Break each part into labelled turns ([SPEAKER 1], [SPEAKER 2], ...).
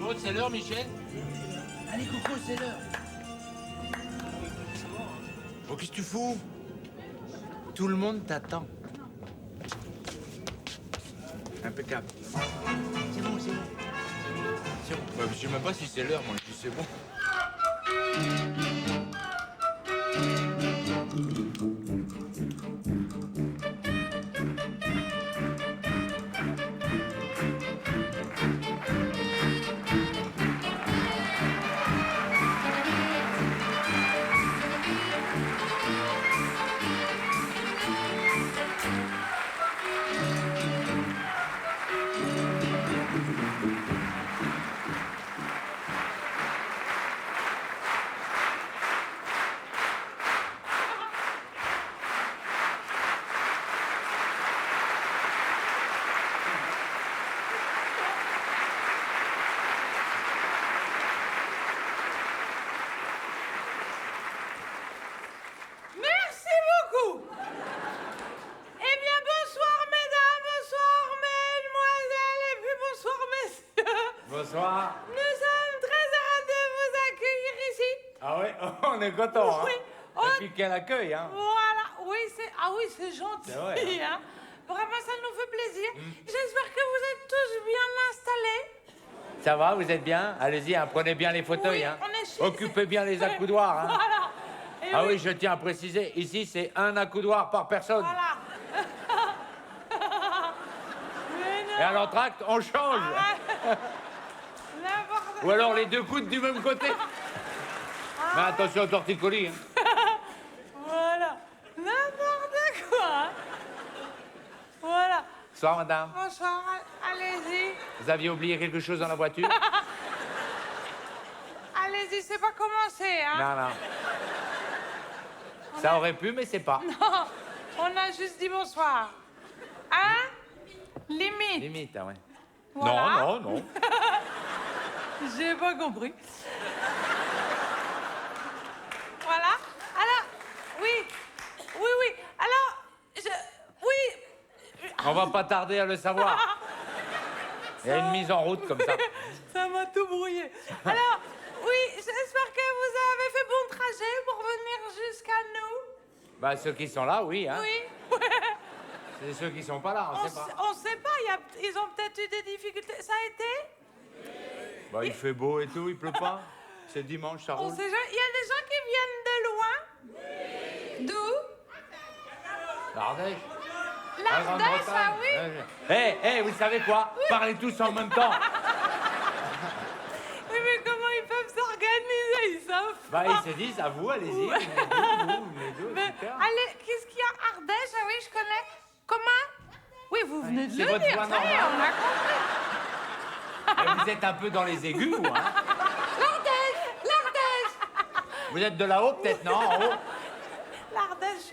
[SPEAKER 1] Bon, c'est l'heure, Michel. Allez, Coco, c'est l'heure. Bon, qu'est-ce que tu fous? Tout le monde t'attend. Impeccable. C'est bon, c'est bon. C'est bon. Bah, je sais même pas si c'est l'heure, moi, je dis c'est bon.
[SPEAKER 2] Bonsoir.
[SPEAKER 3] Nous sommes très heureux de vous accueillir ici.
[SPEAKER 2] Ah oui, on est content,
[SPEAKER 3] Oui.
[SPEAKER 2] hein. Et puis quel accueil, hein.
[SPEAKER 3] Voilà, oui, c'est gentil.
[SPEAKER 2] C'est vrai,
[SPEAKER 3] Hein. Vraiment, ça nous fait plaisir. J'espère que vous êtes tous bien installés.
[SPEAKER 2] Ça va, vous êtes bien? Allez-y, hein, prenez bien les fauteuils,
[SPEAKER 3] Oui,
[SPEAKER 2] hein.
[SPEAKER 3] on est chez-
[SPEAKER 2] Occupez bien les accoudoirs, hein.
[SPEAKER 3] Voilà. Et
[SPEAKER 2] Ah oui, je tiens à préciser, ici, c'est un accoudoir par personne.
[SPEAKER 3] Voilà. Mais non.
[SPEAKER 2] Et à l'entracte, on change.
[SPEAKER 3] N'importe
[SPEAKER 2] Ou alors les deux coudes du même côté. Mais attention au torticolis, hein.
[SPEAKER 3] Voilà. N'importe quoi. Hein. Voilà.
[SPEAKER 2] Bonsoir, madame.
[SPEAKER 3] Bonsoir, allez-y.
[SPEAKER 2] Vous aviez oublié quelque chose dans la voiture?
[SPEAKER 3] Allez-y, c'est pas commencé, hein.
[SPEAKER 2] Non, non. Ça aurait pu, mais c'est pas.
[SPEAKER 3] Non, on a juste dit bonsoir. Hein? Limite.
[SPEAKER 2] Limite, hein, ouais.
[SPEAKER 3] Voilà.
[SPEAKER 2] Non, non, non.
[SPEAKER 3] J'ai pas compris. Voilà. Alors, oui. Oui, oui. Alors, oui.
[SPEAKER 2] On va pas tarder à le savoir. Il y a une mise en route comme ça.
[SPEAKER 3] Ça m'a tout brouillé. Alors, oui, j'espère que vous avez fait bon trajet pour venir jusqu'à nous.
[SPEAKER 2] Bah, ceux qui sont là, oui, hein.
[SPEAKER 3] Oui.
[SPEAKER 2] C'est ceux qui sont pas là, on sait pas.
[SPEAKER 3] On sait pas, ils ont peut-être eu des difficultés. Ça a été?
[SPEAKER 2] Bah, il fait beau et tout, il pleut pas. C'est dimanche, ça
[SPEAKER 3] On
[SPEAKER 2] roule.
[SPEAKER 3] sait jamais. Il y a des gens qui viennent de loin. D'où?
[SPEAKER 2] L'Ardèche.
[SPEAKER 3] L'Ardèche, ah oui.
[SPEAKER 2] Eh, vous savez quoi? Parlez tous en même temps.
[SPEAKER 3] Oui, mais comment ils peuvent s'organiser? Ils savent
[SPEAKER 2] Bah,
[SPEAKER 3] pas.
[SPEAKER 2] ils se disent, à vous, allez-y.
[SPEAKER 3] Ouais.
[SPEAKER 2] Vous venez d'où,
[SPEAKER 3] Mais,
[SPEAKER 2] super.
[SPEAKER 3] allez, qu'est-ce qu'il y a? Ardèche, ah oui, je connais. Comment? Oui, vous venez de
[SPEAKER 2] C'est
[SPEAKER 3] le
[SPEAKER 2] votre
[SPEAKER 3] dire,
[SPEAKER 2] voix
[SPEAKER 3] ça y est,
[SPEAKER 2] normale.
[SPEAKER 3] on a compris.
[SPEAKER 2] Et vous êtes un peu dans les aigus, vous, hein?
[SPEAKER 3] L'Ardèche.
[SPEAKER 2] Vous êtes de là-haut, peut-être, non? En haut?
[SPEAKER 3] L'Ardèche.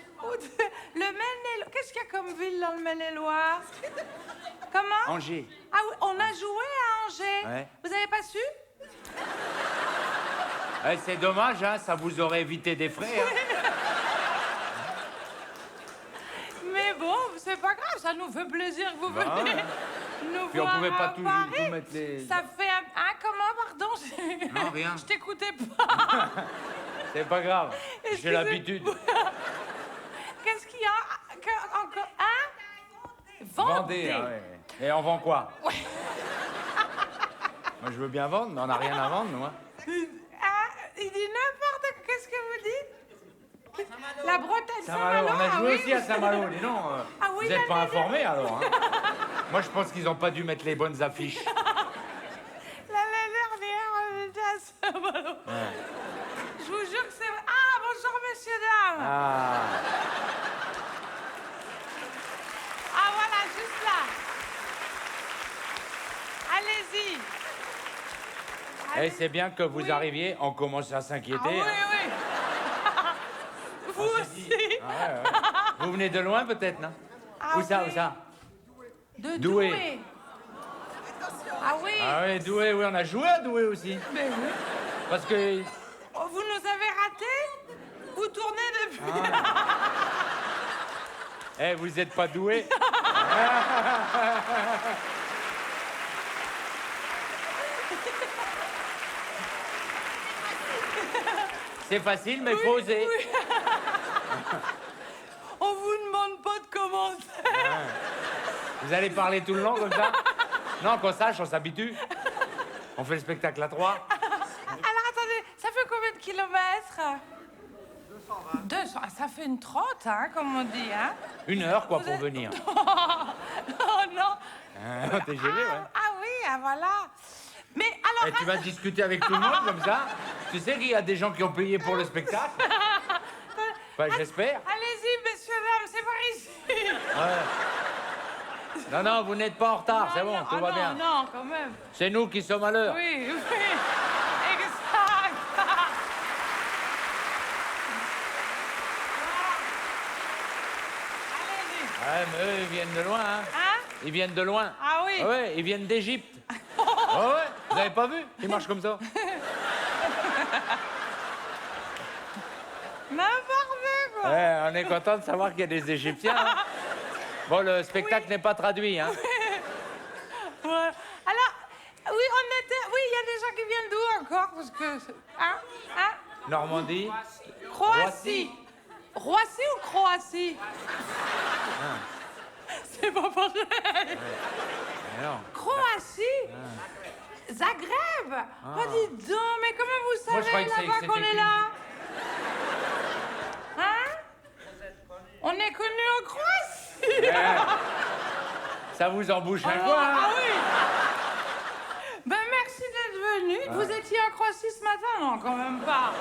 [SPEAKER 3] Le Maine-et-Loire. Qu'est-ce qu'il y a comme ville dans le Maine-et-Loire? Comment?
[SPEAKER 2] Angers.
[SPEAKER 3] Ah oui, on a joué à Angers.
[SPEAKER 2] Ouais.
[SPEAKER 3] Vous avez pas su?
[SPEAKER 2] C'est dommage, hein, ça vous aurait évité des frais. Hein.
[SPEAKER 3] Mais bon, c'est pas grave, ça nous fait plaisir que vous
[SPEAKER 2] Bah,
[SPEAKER 3] veniez
[SPEAKER 2] ouais.
[SPEAKER 3] nous
[SPEAKER 2] Puis on
[SPEAKER 3] voir
[SPEAKER 2] pouvait pas
[SPEAKER 3] à
[SPEAKER 2] tout
[SPEAKER 3] Paris.
[SPEAKER 2] mettre les...
[SPEAKER 3] Ça fait un... Hein, comment, pardon?
[SPEAKER 2] Non, rien.
[SPEAKER 3] Je t'écoutais pas.
[SPEAKER 2] C'est pas grave, j'ai
[SPEAKER 3] Excusez-moi.
[SPEAKER 2] l'habitude.
[SPEAKER 3] Qu'est-ce qu'il y a encore? Hein?
[SPEAKER 2] Vendez, hein, ouais. Et on vend quoi?
[SPEAKER 3] Ouais.
[SPEAKER 2] Moi, je veux bien vendre, mais on n'a rien à vendre, nous. Hein.
[SPEAKER 3] Hein? Il dit n'importe quoi. Qu'est-ce que vous dites? La Bretagne,
[SPEAKER 2] Saint-Malo, on a
[SPEAKER 3] ah
[SPEAKER 2] joué
[SPEAKER 3] oui.
[SPEAKER 2] aussi à Saint-Malo, dis non.
[SPEAKER 3] Ah oui,
[SPEAKER 2] vous n'êtes pas
[SPEAKER 3] l'année
[SPEAKER 2] informés, alors. Hein. Moi, je pense qu'ils n'ont pas dû mettre les bonnes affiches.
[SPEAKER 3] L'année dernière, on était à Saint-Malo. Je vous jure que c'est... Ah, bonjour, messieurs, dames.
[SPEAKER 2] Ah,
[SPEAKER 3] Ah, voilà, juste là. Allez-y.
[SPEAKER 2] et c'est bien que vous
[SPEAKER 3] Oui.
[SPEAKER 2] arriviez, on commence à s'inquiéter.
[SPEAKER 3] Ah, oui,
[SPEAKER 2] hein.
[SPEAKER 3] oui. Vous
[SPEAKER 2] On s'est
[SPEAKER 3] aussi.
[SPEAKER 2] dit- Ah, ouais, ouais. Vous venez de loin, peut-être, non?
[SPEAKER 3] Ah
[SPEAKER 2] Où ça,
[SPEAKER 3] oui.
[SPEAKER 2] où ça?
[SPEAKER 3] De
[SPEAKER 2] Douai.
[SPEAKER 3] Douai. Ah oui.
[SPEAKER 2] Ah oui, Douai, oui, on a joué à Douai aussi.
[SPEAKER 3] Mais oui.
[SPEAKER 2] Parce que...
[SPEAKER 3] Oh, vous nous avez ratés? Vous tournez depuis.
[SPEAKER 2] Eh, vous n'êtes pas doué. C'est facile, mais faut oser.
[SPEAKER 3] Oui. On vous demande pas de commentaires.
[SPEAKER 2] Vous allez parler tout le long comme ça? Non, qu'on sache, on s'habitue. On fait le spectacle à 3.
[SPEAKER 3] Alors attendez, ça fait combien de kilomètres? 200. Ah, ça fait une trotte, hein, comme on dit, hein?
[SPEAKER 2] 1 heure, quoi,
[SPEAKER 3] Vous
[SPEAKER 2] pour
[SPEAKER 3] êtes-
[SPEAKER 2] venir.
[SPEAKER 3] Oh non.
[SPEAKER 2] TGV, ouais.
[SPEAKER 3] Ah oui, ah voilà. Mais alors...
[SPEAKER 2] Et tu vas discuter avec tout le monde comme ça? Tu sais qu'il y a des gens qui ont payé pour le spectacle? Enfin, j'espère.
[SPEAKER 3] Allez-y, messieurs, dames, c'est par ici.
[SPEAKER 2] Ouais. Non, non, vous n'êtes pas en retard, c'est bon,
[SPEAKER 3] Non,
[SPEAKER 2] tout va
[SPEAKER 3] non,
[SPEAKER 2] bien.
[SPEAKER 3] Non, quand même.
[SPEAKER 2] C'est nous qui sommes à l'heure.
[SPEAKER 3] Oui, oui. Exact. Allez-y.
[SPEAKER 2] Ouais, mais eux, ils viennent de loin, hein.
[SPEAKER 3] Hein?
[SPEAKER 2] Ils viennent de loin.
[SPEAKER 3] Ah oui.
[SPEAKER 2] Ouais, ils viennent d'Égypte. Ouais, vous avez pas vu? Ils marchent comme ça.
[SPEAKER 3] N'importe quoi.
[SPEAKER 2] Ouais, on est content de savoir qu'il y a des Égyptiens. Hein. Bon, le spectacle n'est pas traduit, hein.
[SPEAKER 3] Ouais. Alors, oui, oui, il y a des gens qui viennent d'où encore? Parce que, hein?
[SPEAKER 2] Normandie.
[SPEAKER 3] Croatie. Roissy ou Croatie? C'est pas pareil.
[SPEAKER 2] Alors,
[SPEAKER 3] Croatie? Zagreb? Oh, dis donc, mais comment vous
[SPEAKER 2] Moi, je
[SPEAKER 3] savez
[SPEAKER 2] croyais que
[SPEAKER 3] là-bas
[SPEAKER 2] c'était
[SPEAKER 3] qu'on est
[SPEAKER 2] une-
[SPEAKER 3] là? Hein? On est connus en Croatie?
[SPEAKER 2] ça vous embouche un
[SPEAKER 3] Alors,
[SPEAKER 2] coin, hein.
[SPEAKER 3] ah oui! Ben merci d'être venu. Vous étiez en Croatie ce matin? Non, quand même pas.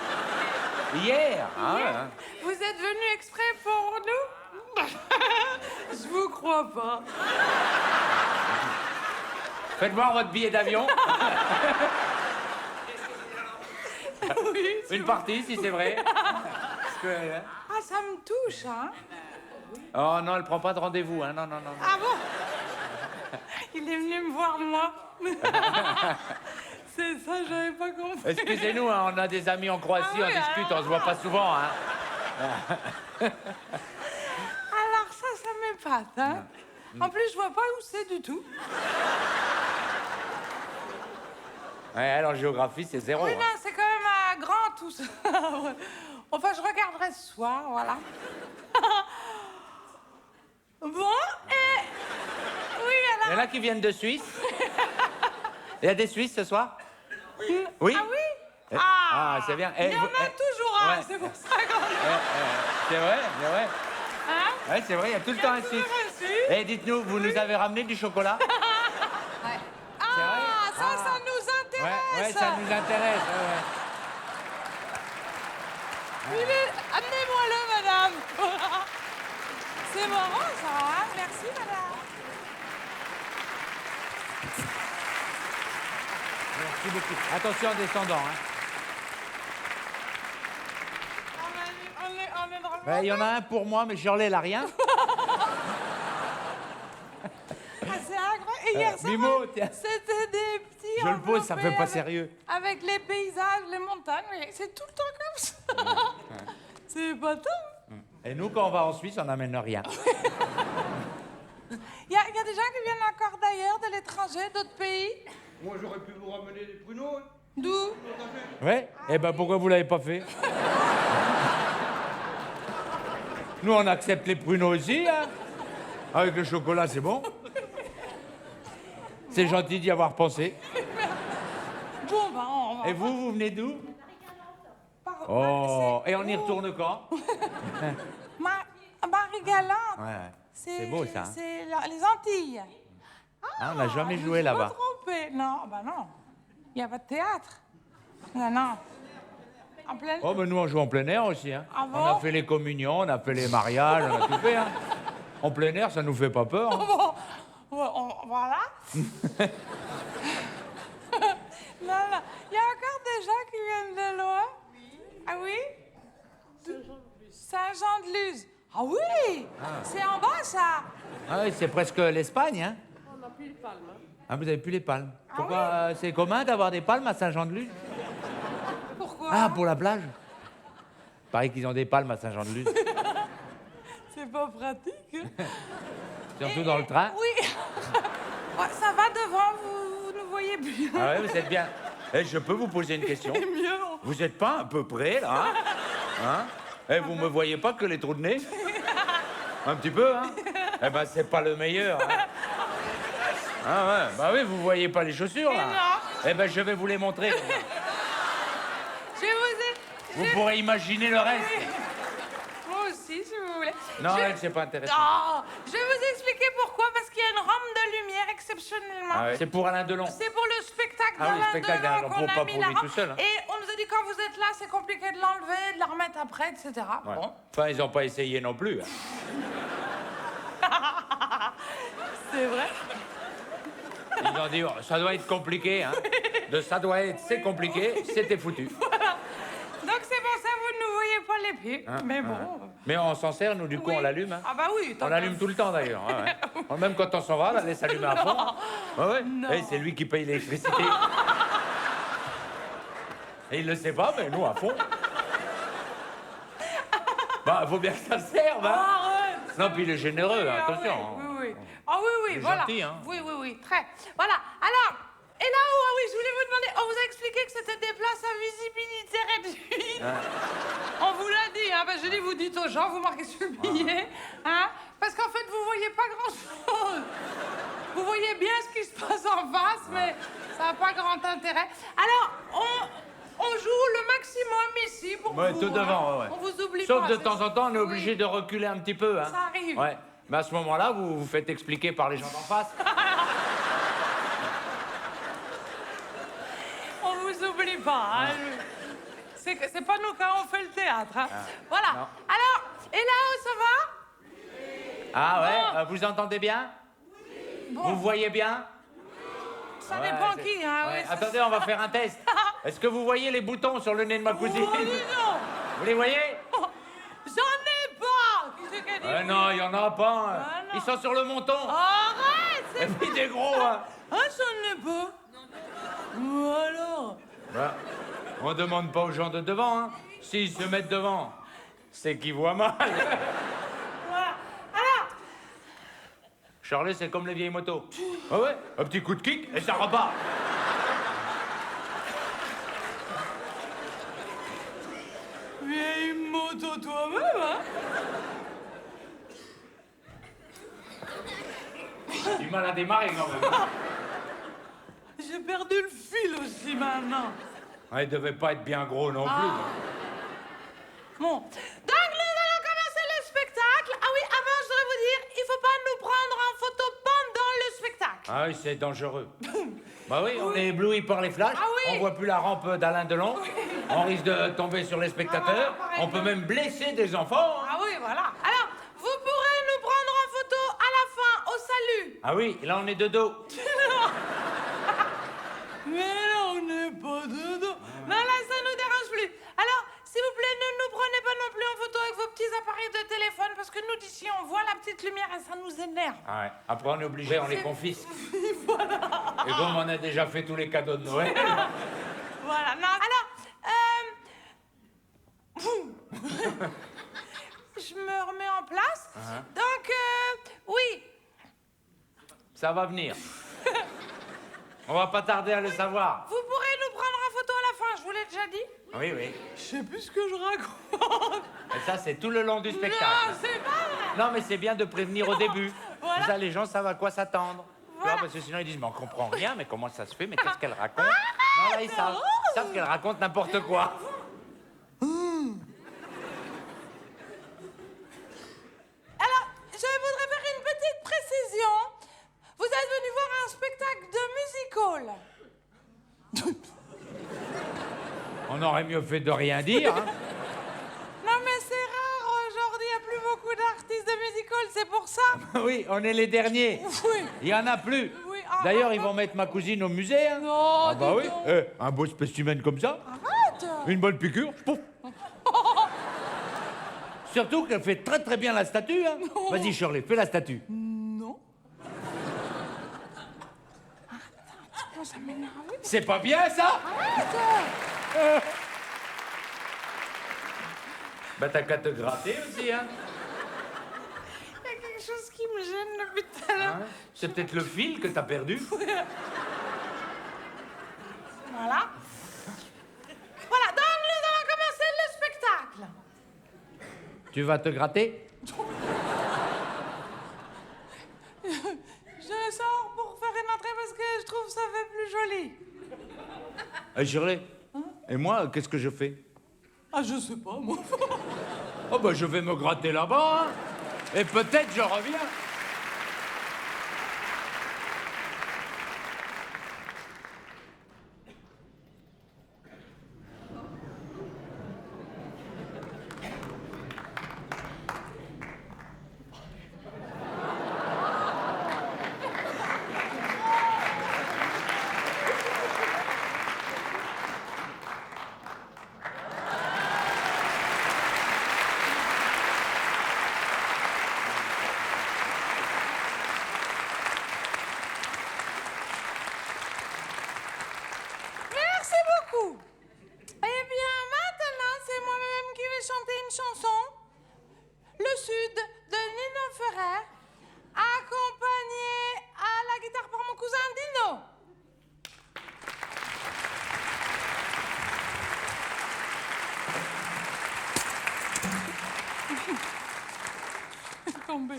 [SPEAKER 2] Hier, hein,
[SPEAKER 3] Hier,
[SPEAKER 2] hein.
[SPEAKER 3] vous êtes venu exprès pour nous? Je vous crois pas.
[SPEAKER 2] Faites voir votre billet d'avion.
[SPEAKER 3] Oui.
[SPEAKER 2] Une partie, si c'est vrai. Parce que, hein.
[SPEAKER 3] Ah, ça me touche, hein?
[SPEAKER 2] Oh non, elle prend pas de rendez-vous, hein. Non, non, non.
[SPEAKER 3] Ah bon? Il est venu me voir, moi. C'est ça, j'avais pas compris.
[SPEAKER 2] Excusez-nous, hein, on a des amis en Croatie,
[SPEAKER 3] Ah oui,
[SPEAKER 2] on discute, on se voit pas souvent, hein.
[SPEAKER 3] Alors ça m'épate, hein? En plus, je vois pas où c'est du tout.
[SPEAKER 2] Ouais, alors géographie, c'est 0.
[SPEAKER 3] Oui,
[SPEAKER 2] hein.
[SPEAKER 3] non, c'est quand même grand, tout ça. Ouais. Enfin, je regarderai ce soir, voilà. Bon, et... Oui,
[SPEAKER 2] Il y
[SPEAKER 3] alors...
[SPEAKER 2] en a qui viennent de Suisse. Il y a des Suisses ce soir? Oui.
[SPEAKER 3] Ah oui?
[SPEAKER 2] Ah, c'est bien.
[SPEAKER 3] Il y en a toujours un,
[SPEAKER 2] ouais.
[SPEAKER 3] c'est pour ça qu'on...
[SPEAKER 2] C'est vrai, c'est vrai.
[SPEAKER 3] Hein?
[SPEAKER 2] Ouais, c'est vrai, il y a tout le temps un Suisse.
[SPEAKER 3] Toujours un Suisse.
[SPEAKER 2] Eh, dites-nous, vous nous avez ramené du chocolat?
[SPEAKER 3] Ah,
[SPEAKER 2] vrai?
[SPEAKER 3] ça nous intéresse.
[SPEAKER 2] Ouais, ça nous intéresse. Ouais, ouais.
[SPEAKER 3] Amenez-moi-le, madame. C'est marrant, ça, hein? Merci, madame.
[SPEAKER 2] Merci beaucoup. Attention en descendant. Hein.
[SPEAKER 3] On est dans le...
[SPEAKER 2] Il y en a un pour moi, mais Shirley, elle a rien.
[SPEAKER 3] Ah, c'est incroyable. Et hier, ça
[SPEAKER 2] Mimo,
[SPEAKER 3] va,
[SPEAKER 2] tiens.
[SPEAKER 3] c'était des petits
[SPEAKER 2] Je le pose, ça fait
[SPEAKER 3] enveloppés
[SPEAKER 2] pas
[SPEAKER 3] avec-
[SPEAKER 2] sérieux.
[SPEAKER 3] Avec les paysages, les montagnes, mais c'est tout le temps comme ça. C'est pas top.
[SPEAKER 2] Et nous, quand on va en Suisse, on n'amène rien.
[SPEAKER 3] Il y a des gens qui viennent encore d'ailleurs, de l'étranger, d'autres pays.
[SPEAKER 4] Moi, j'aurais pu vous ramener des pruneaux. Hein.
[SPEAKER 3] D'où?
[SPEAKER 2] Ouais. Eh ben, pourquoi vous l'avez pas fait? Nous, on accepte les pruneaux aussi, hein. Avec le chocolat, c'est bon. C'est gentil d'y avoir pensé.
[SPEAKER 3] Bon, ben, on va...
[SPEAKER 2] Et vous venez d'où?
[SPEAKER 3] Par-
[SPEAKER 2] Oh,
[SPEAKER 3] c'est-
[SPEAKER 2] et on y
[SPEAKER 3] Oh.
[SPEAKER 2] retourne quand?
[SPEAKER 3] Marie-Galante.
[SPEAKER 2] Ouais, c'est beau, ça, hein.
[SPEAKER 3] C'est les Antilles.
[SPEAKER 2] Hein, on n'a jamais
[SPEAKER 3] je me
[SPEAKER 2] joué
[SPEAKER 3] suis pas
[SPEAKER 2] là-bas.
[SPEAKER 3] trompée. Non, bah non. Il n'y a pas de théâtre. Non, non. En pleine...
[SPEAKER 2] Oh, mais nous, on joue en plein air aussi, hein.
[SPEAKER 3] Ah bon?
[SPEAKER 2] On a fait les communions, on a fait les mariages, on a tout fait, hein. En plein air, ça nous fait pas peur. Hein.
[SPEAKER 3] Bon, voilà. non, non. Il y a encore des gens qui viennent de loin. Ah oui? Saint-Jean-de-Luz. Ah oui? C'est en bas, ça.
[SPEAKER 2] Ah oui, c'est presque l'Espagne, hein. On n'a plus les palmes. Hein. Ah, vous avez plus les palmes. Pourquoi c'est commun d'avoir des palmes à Saint-Jean-de-Luz?
[SPEAKER 3] Pourquoi?
[SPEAKER 2] Ah, pour la plage. Pareil qu'ils ont des palmes à Saint-Jean-de-Luz.
[SPEAKER 3] C'est pas pratique.
[SPEAKER 2] Surtout dans le train.
[SPEAKER 3] Oui. Ouais, ça va devant, vous ne voyez plus.
[SPEAKER 2] Ah ouais, vous êtes bien. Eh, je peux vous poser une question?
[SPEAKER 3] Mieux.
[SPEAKER 2] Vous n'êtes pas à peu près, là, hein? Eh, vous me voyez pas que les trous de nez? Un petit peu, hein? Eh ben, c'est pas le meilleur, hein? Ah ouais, bah oui, vous voyez pas les chaussures, là?
[SPEAKER 3] Non.
[SPEAKER 2] Eh ben, je vais vous les montrer.
[SPEAKER 3] Je vous ai...
[SPEAKER 2] Vous pourrez imaginer le reste.
[SPEAKER 3] Moi aussi, si vous voulez.
[SPEAKER 2] Non,
[SPEAKER 3] Je-
[SPEAKER 2] elle, c'est pas intéressant.
[SPEAKER 3] Oh, je vais vous expliquer pourquoi. Parce qu'il y a une rampe de lumière exceptionnellement.
[SPEAKER 2] Ah ouais. C'est pour Alain Delon.
[SPEAKER 3] C'est pour le spectacle
[SPEAKER 2] Ah oui,
[SPEAKER 3] d'Alain
[SPEAKER 2] spectacle
[SPEAKER 3] Delon
[SPEAKER 2] d'Alain,
[SPEAKER 3] qu'on
[SPEAKER 2] pas
[SPEAKER 3] a
[SPEAKER 2] pour
[SPEAKER 3] mis
[SPEAKER 2] lui
[SPEAKER 3] la rampe.
[SPEAKER 2] tout seul, hein.
[SPEAKER 3] Et on nous a dit quand vous êtes là, c'est compliqué de l'enlever, de la remettre après, etc.
[SPEAKER 2] Ouais.
[SPEAKER 3] Bon,
[SPEAKER 2] Enfin, ils n'ont pas essayé non plus, hein.
[SPEAKER 3] c'est vrai.
[SPEAKER 2] Ils ont dit, oh, ça doit être compliqué, hein. De ça doit être, c'est compliqué, c'était foutu.
[SPEAKER 3] Donc c'est pour ça que vous ne voyez pas les pieds.
[SPEAKER 2] Hein,
[SPEAKER 3] Mais
[SPEAKER 2] hein.
[SPEAKER 3] bon.
[SPEAKER 2] Mais on s'en sert, nous, du coup,
[SPEAKER 3] Oui.
[SPEAKER 2] on l'allume, hein.
[SPEAKER 3] Ah bah oui.
[SPEAKER 2] On l'allume tout le temps, d'ailleurs. Ouais, ouais. Même quand on s'en va, on la laisse allumer à fond. Ouais, ouais. Et c'est lui qui paye l'électricité. Et il le sait pas, mais nous, à fond. Bah, faut bien que ça serve, hein.
[SPEAKER 3] Arrête.
[SPEAKER 2] Non, puis il est généreux,
[SPEAKER 3] Oui,
[SPEAKER 2] hein,
[SPEAKER 3] ah
[SPEAKER 2] attention.
[SPEAKER 3] oui, oui, oui. Ah oui, oui,
[SPEAKER 2] Il est
[SPEAKER 3] voilà.
[SPEAKER 2] gentil, hein.
[SPEAKER 3] Oui, oui, oui, très. Voilà. Alors, et là-haut, ah oui, je voulais vous demander, on vous a expliqué que c'était des places à visibilité réduite. On vous l'a dit, hein, parce que je dis, vous dites aux gens, vous marquez sur le billet, hein, parce qu'en fait, vous voyez pas grand-chose. Vous voyez bien ce qui se passe en face, mais ça n'a pas grand intérêt. Alors, on joue le maximum ici pour
[SPEAKER 2] Ouais,
[SPEAKER 3] vous.
[SPEAKER 2] tout devant, ouais, ouais.
[SPEAKER 3] On vous oublie
[SPEAKER 2] Sauf
[SPEAKER 3] pas.
[SPEAKER 2] de
[SPEAKER 3] c'est
[SPEAKER 2] temps en temps, on est
[SPEAKER 3] Oui.
[SPEAKER 2] obligé de reculer un petit peu, hein.
[SPEAKER 3] Ça arrive.
[SPEAKER 2] Ouais. Mais à ce moment-là, vous vous faites expliquer par les gens d'en face.
[SPEAKER 3] On vous oublie pas. Hein. C'est pas nous quand on fait le théâtre. Hein. Voilà.
[SPEAKER 2] Non.
[SPEAKER 3] Alors, et là-haut, ça va?
[SPEAKER 2] Ah ouais,
[SPEAKER 3] Bon.
[SPEAKER 2] vous entendez bien?
[SPEAKER 3] Bon,
[SPEAKER 2] Vous voyez bien?
[SPEAKER 3] ça
[SPEAKER 2] Ouais,
[SPEAKER 3] dépend
[SPEAKER 2] c'est-
[SPEAKER 3] qui. Hein,
[SPEAKER 2] ouais.
[SPEAKER 3] oui, ça-
[SPEAKER 2] Attendez, on va faire un test. Est-ce que vous voyez les boutons sur le nez de ma cousine?
[SPEAKER 3] Oh, dis donc.
[SPEAKER 2] Vous les voyez?
[SPEAKER 3] Oh, j'en ai pas. Qui c'est qui a dit oui?
[SPEAKER 2] Non, il y en a pas. Hein.
[SPEAKER 3] Ah, non.
[SPEAKER 2] Ils sont sur le menton.
[SPEAKER 3] Arrête,
[SPEAKER 2] Et
[SPEAKER 3] c'est
[SPEAKER 2] puis des gros, hein.
[SPEAKER 3] Ah, j'en ai pas. Ou alors?
[SPEAKER 2] Bah, on demande pas aux gens de devant, hein. S'ils se mettent devant, c'est qu'ils voient mal.
[SPEAKER 3] Voilà. Alors,
[SPEAKER 2] Charlie, c'est comme les vieilles motos. Ah ouais, un petit coup de kick et ça repart.
[SPEAKER 3] vieille moto toi-même, hein?
[SPEAKER 2] Du mal à démarrer quand même.
[SPEAKER 3] J'ai perdu le fil aussi maintenant.
[SPEAKER 2] Ah, il devait pas être bien gros non plus.
[SPEAKER 3] Bon. Donc, nous allons commencer le spectacle. Ah oui, avant, je voudrais vous dire, il faut pas nous prendre en photo pendant le spectacle.
[SPEAKER 2] Ah oui, c'est dangereux. Bah oui, on est ébloui par les flashs.
[SPEAKER 3] Ah oui.
[SPEAKER 2] On voit plus la rampe d'Alain Delon. On risque de tomber sur les spectateurs.
[SPEAKER 3] Ah,
[SPEAKER 2] On peut même blesser des enfants.
[SPEAKER 3] Ah oui, voilà. Alors, vous pourrez nous prendre en photo à la fin, au salut.
[SPEAKER 2] Ah oui, là on est de dos.
[SPEAKER 3] Mais là, on n'est pas dedans. Non, là, ça nous dérange plus. Alors, s'il vous plaît, ne nous prenez pas non plus en photo avec vos petits appareils de téléphone, parce que nous, d'ici, on voit la petite lumière et ça nous énerve.
[SPEAKER 2] Ah ouais. Après on est obligé, on les confisque. Et comme on a déjà fait tous les cadeaux de Noël.
[SPEAKER 3] Voilà. Non, alors, je me remets en place. Donc, oui.
[SPEAKER 2] Ça va venir. On va pas tarder à le savoir.
[SPEAKER 3] Vous pourrez nous prendre en photo à la fin, je vous l'ai déjà dit.
[SPEAKER 2] Oui, oui.
[SPEAKER 3] Je sais plus ce que je raconte.
[SPEAKER 2] Et ça, c'est tout le long du spectacle.
[SPEAKER 3] Non, c'est pas vrai.
[SPEAKER 2] Non, mais c'est bien de prévenir au début.
[SPEAKER 3] Voilà.
[SPEAKER 2] Comme ça, les gens savent à quoi s'attendre. Tu vois,
[SPEAKER 3] Voilà.
[SPEAKER 2] parce que sinon, ils disent, mais on comprend rien, mais comment ça se fait, mais qu'est-ce qu'elle raconte? Non, là, ils savent qu'elle raconte n'importe quoi.
[SPEAKER 3] Alors, je voudrais faire une petite précision. Vous êtes venu voir un spectacle de musical.
[SPEAKER 2] On aurait mieux fait de rien dire. Hein.
[SPEAKER 3] Non, mais c'est rare aujourd'hui, il n'y a plus beaucoup d'artistes de musical, c'est pour ça.
[SPEAKER 2] Oui, on est les derniers.
[SPEAKER 3] Oui.
[SPEAKER 2] Il y en a plus.
[SPEAKER 3] Oui, ah,
[SPEAKER 2] D'ailleurs,
[SPEAKER 3] ah,
[SPEAKER 2] ils vont mettre ma cousine au musée. Hein.
[SPEAKER 3] Non,
[SPEAKER 2] Ah bah
[SPEAKER 3] dis
[SPEAKER 2] oui.
[SPEAKER 3] donc.
[SPEAKER 2] Un beau spécimen comme ça.
[SPEAKER 3] Arrête.
[SPEAKER 2] Une bonne piqûre. Pouf. Surtout qu'elle fait très très bien la statue. Hein. Vas-y, Shirley, fais la statue.
[SPEAKER 3] Non. Tu commences à m'énerver.
[SPEAKER 2] C'est pas bien, ça?
[SPEAKER 3] Arrête.
[SPEAKER 2] Bah, t'as qu'à te gratter aussi, hein.
[SPEAKER 3] Il y a quelque chose qui me gêne depuis tout à l'heure.
[SPEAKER 2] C'est peut-être le fil que t'as perdu.
[SPEAKER 3] Voilà.
[SPEAKER 2] Tu vas te gratter?
[SPEAKER 3] Je sors pour faire une entrée parce que je trouve ça fait plus joli.
[SPEAKER 2] Shirley, et moi, qu'est-ce que je fais?
[SPEAKER 3] Ah, je sais pas, moi.
[SPEAKER 2] Oh, bah, je vais me gratter là-bas, hein. Et peut-être je reviens.
[SPEAKER 3] Merci beaucoup. Eh bien, maintenant, c'est moi-même qui vais chanter une chanson. Le Sud de Nino Ferrer, accompagné à la guitare par mon cousin Dino. Tombé.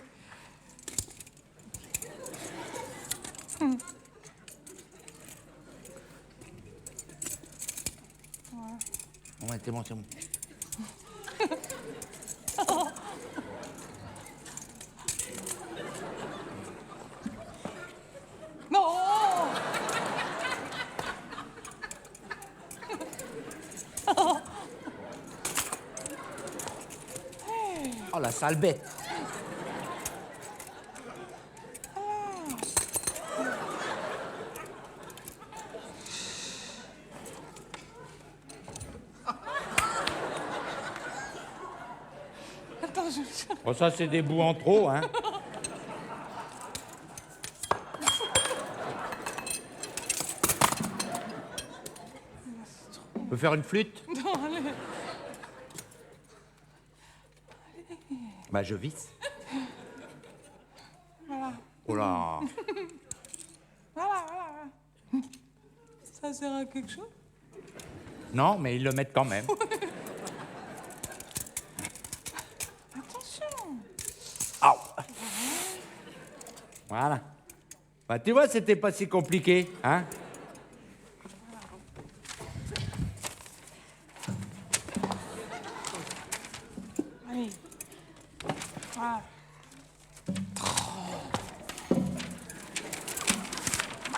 [SPEAKER 2] Ouais, c'est bon, c'est bon.
[SPEAKER 3] Non.
[SPEAKER 2] Oh, la sale bête.
[SPEAKER 3] Attends, je...
[SPEAKER 2] Oh, ça, c'est des bouts en trop, hein. On peut faire une flûte?
[SPEAKER 3] Non, allez.
[SPEAKER 2] Bah, je visse.
[SPEAKER 3] Voilà.
[SPEAKER 2] Oh là.
[SPEAKER 3] Voilà, voilà. Ça sert à quelque chose?
[SPEAKER 2] Non, mais ils le mettent quand même.
[SPEAKER 3] Attention.
[SPEAKER 2] Au. Voilà. Bah, tu vois, c'était pas si compliqué, hein?
[SPEAKER 3] Allez. Voilà.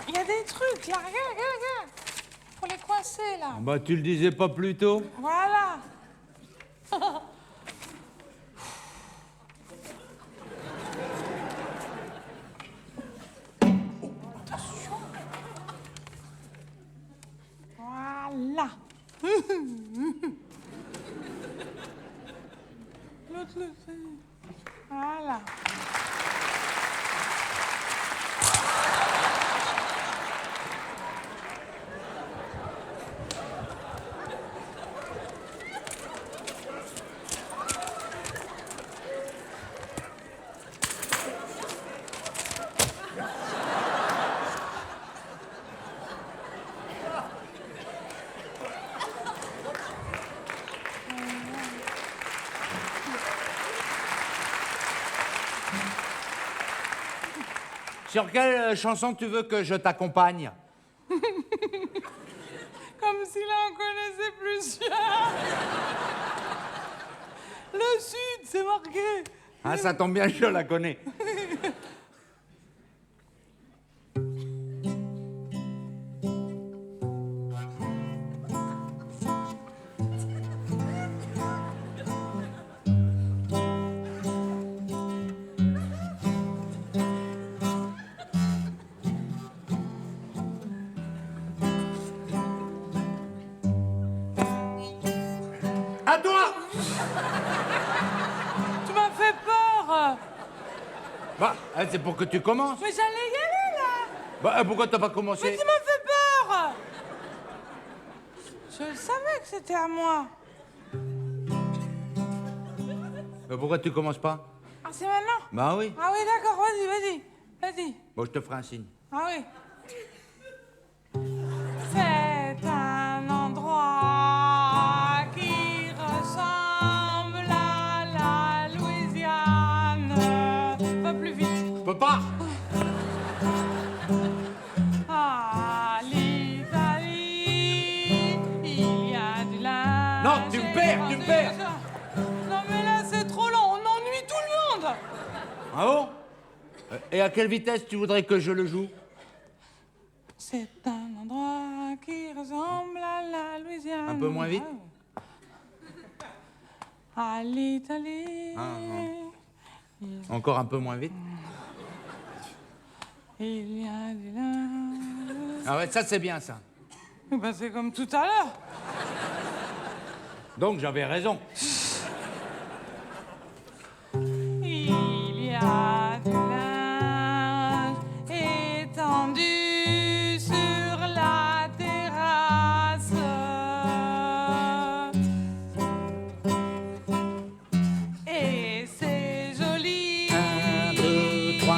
[SPEAKER 3] Il y a des trucs là, regarde, regarde, regarde. Faut les coincer là.
[SPEAKER 2] Bah, tu le disais pas plus tôt?
[SPEAKER 3] Voilà. Attention. Voilà. L'autre le fait. Voilà.
[SPEAKER 2] Sur quelle chanson tu veux que je t'accompagne?
[SPEAKER 3] Comme s'il en connaissait plusieurs. Le Sud, c'est marqué.
[SPEAKER 2] Ah, ça tombe bien, je la connais. À toi!
[SPEAKER 3] Tu m'as fait peur.
[SPEAKER 2] Bah, c'est pour que tu commences.
[SPEAKER 3] Mais j'allais y aller là.
[SPEAKER 2] Bah, pourquoi t'as pas
[SPEAKER 3] Mais
[SPEAKER 2] commencé?
[SPEAKER 3] tu m'as fait peur. Je le savais que c'était à moi.
[SPEAKER 2] Bah, pourquoi tu commences pas?
[SPEAKER 3] Ah, c'est maintenant?
[SPEAKER 2] Bah oui.
[SPEAKER 3] Ah oui, d'accord, vas-y, vas-y. Vas-y.
[SPEAKER 2] Bon, je te ferai un signe.
[SPEAKER 3] Ah oui. C'est un endroit qui ressemble à la
[SPEAKER 2] peux pas.
[SPEAKER 3] À l'Italie, il y a du linge.
[SPEAKER 2] Non, tu me perds, tu me perds.
[SPEAKER 3] Non mais là c'est trop lent, on ennuie tout le monde.
[SPEAKER 2] Ah bon? Et à quelle vitesse tu voudrais que je le joue?
[SPEAKER 3] C'est un endroit qui ressemble à la Louisiane.
[SPEAKER 2] Un peu moins vite?
[SPEAKER 3] À l'Italie.
[SPEAKER 2] Encore un peu moins vite?
[SPEAKER 3] Il y a du linge.
[SPEAKER 2] Ah ouais, ça c'est bien ça.
[SPEAKER 3] Ben, c'est comme tout à l'heure.
[SPEAKER 2] Donc j'avais raison.
[SPEAKER 3] Il y a du linge étendu sur la terrasse. Et c'est joli.
[SPEAKER 2] 1, 2, 3,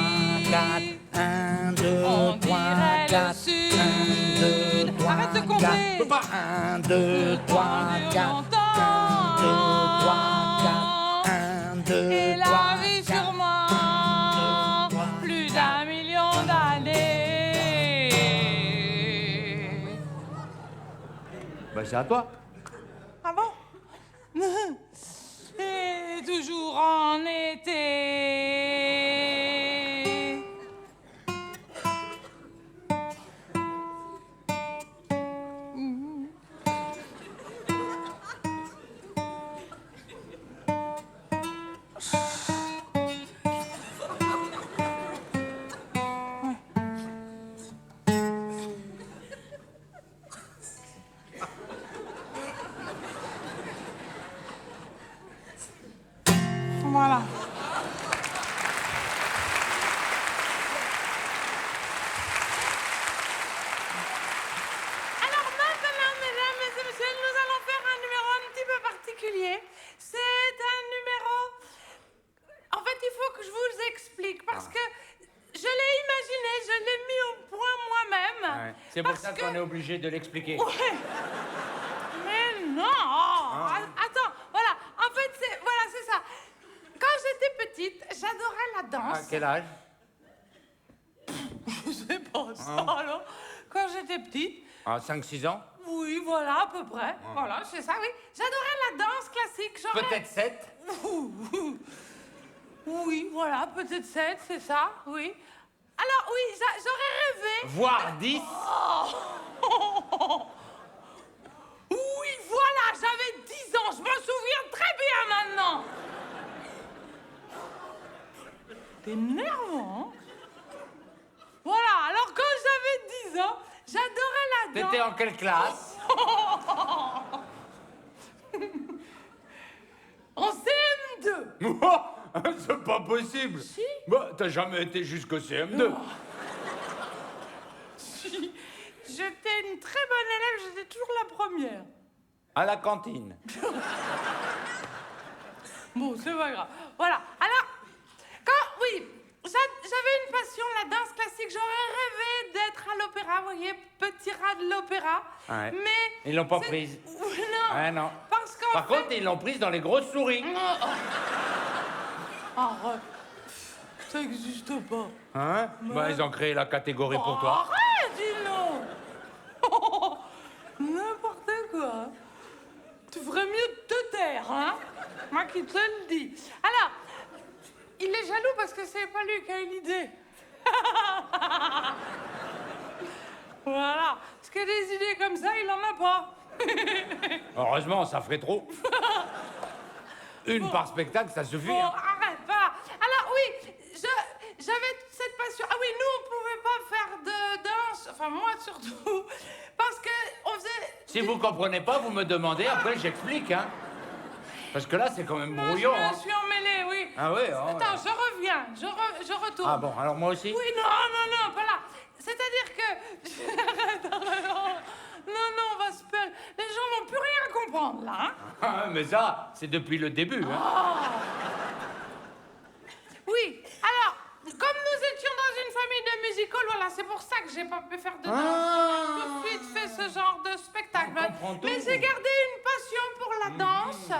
[SPEAKER 2] 4. 1, 2,
[SPEAKER 3] On
[SPEAKER 2] 3,
[SPEAKER 3] dirait le
[SPEAKER 2] 4.
[SPEAKER 3] sud.
[SPEAKER 2] 1, 2, 3,
[SPEAKER 3] Arrête de compter.
[SPEAKER 2] 4. Peux pas. 1, 2, 3, 4. 1, 2, 3, 4. 1, 2,
[SPEAKER 3] Et
[SPEAKER 2] 3,
[SPEAKER 3] la vie sûrement plus d'un million d'années.
[SPEAKER 2] Bah c'est à toi.
[SPEAKER 3] Ah bon? Et toujours en été. Voilà. Alors maintenant, mesdames et messieurs, nous allons faire un numéro un petit peu particulier. C'est un numéro... En fait, il faut que je vous explique parce que je l'ai imaginé, je l'ai mis au point moi-même.
[SPEAKER 2] C'est pour
[SPEAKER 3] parce
[SPEAKER 2] ça
[SPEAKER 3] que-
[SPEAKER 2] qu'on est obligé de l'expliquer.
[SPEAKER 3] Ouais. Mais non. Attends, voilà. En fait, c'est ça. Quand j'étais petite, j'adorais la
[SPEAKER 2] À
[SPEAKER 3] danse.
[SPEAKER 2] quel âge?
[SPEAKER 3] Je sais pas ça, alors. Quand j'étais petite,
[SPEAKER 2] À 5-6 ans?
[SPEAKER 3] oui, voilà, à peu près. Voilà, c'est ça, oui. J'adorais la danse classique.
[SPEAKER 2] Peut-être 7?
[SPEAKER 3] Oui, voilà, peut-être 7, c'est ça, oui. Alors, oui, j'aurais rêvé.
[SPEAKER 2] Voire 10?
[SPEAKER 3] Oui, voilà, j'avais 10 ans. Je me souviens très bien maintenant. T'es énervant, hein? Voilà, alors quand j'avais 10 ans, j'adorais la danse.
[SPEAKER 2] T'étais en quelle classe?
[SPEAKER 3] En CM2.
[SPEAKER 2] C'est pas possible.
[SPEAKER 3] Si.
[SPEAKER 2] Bah, t'as jamais été jusqu'au CM2.
[SPEAKER 3] Si. J'étais une très bonne élève, j'étais toujours la première.
[SPEAKER 2] À la cantine.
[SPEAKER 3] Bon, c'est pas grave. Voilà. Alors, oui, j'avais une passion, la danse classique. J'aurais rêvé d'être à l'opéra, vous voyez, petit rat de l'opéra.
[SPEAKER 2] Ouais.
[SPEAKER 3] Mais...
[SPEAKER 2] Ils l'ont pas
[SPEAKER 3] c'est-
[SPEAKER 2] prise.
[SPEAKER 3] Non.
[SPEAKER 2] Ouais, non.
[SPEAKER 3] Parce qu'en
[SPEAKER 2] Par
[SPEAKER 3] fait...
[SPEAKER 2] contre, ils l'ont prise dans les grosses souris.
[SPEAKER 3] Arrête. Ça existe pas.
[SPEAKER 2] Hein? Bah, ils ont créé la catégorie pour toi.
[SPEAKER 3] Arrête, dis-le. N'importe quoi. Tu ferais mieux de te taire, hein? Moi qui te le dis. Alors, il est jaloux parce que c'est pas lui qui a eu l'idée. Voilà. Parce que des idées comme ça, il en a pas.
[SPEAKER 2] Heureusement, ça ferait trop. Une par spectacle, ça suffit.
[SPEAKER 3] Bon,
[SPEAKER 2] hein.
[SPEAKER 3] arrête, voilà. Alors, oui, j'avais cette passion. Ah oui, nous, on pouvait pas faire de danse, enfin, moi surtout, parce que on faisait...
[SPEAKER 2] Si vous comprenez pas, vous me demandez, après j'explique, hein. Parce que là, c'est quand même brouillon,
[SPEAKER 3] Je
[SPEAKER 2] hein.
[SPEAKER 3] me suis emmêlée, oui.
[SPEAKER 2] Ah ouais,
[SPEAKER 3] Attends, je reviens, je retourne.
[SPEAKER 2] Ah bon, alors moi aussi?
[SPEAKER 3] Oui, non, pas là. C'est-à-dire que... Arrête, non, on va se perdre. Les gens vont plus rien comprendre, là, hein.
[SPEAKER 2] Ah, mais ça, c'est depuis le début, hein.
[SPEAKER 3] Oui, alors, comme nous étions dans une famille de musical, voilà, c'est pour ça que j'ai pas pu faire de danse. J'ai tout de suite fait ce genre de spectacle.
[SPEAKER 2] On comprend tout.
[SPEAKER 3] Mais j'ai gardé une passion pour la danse.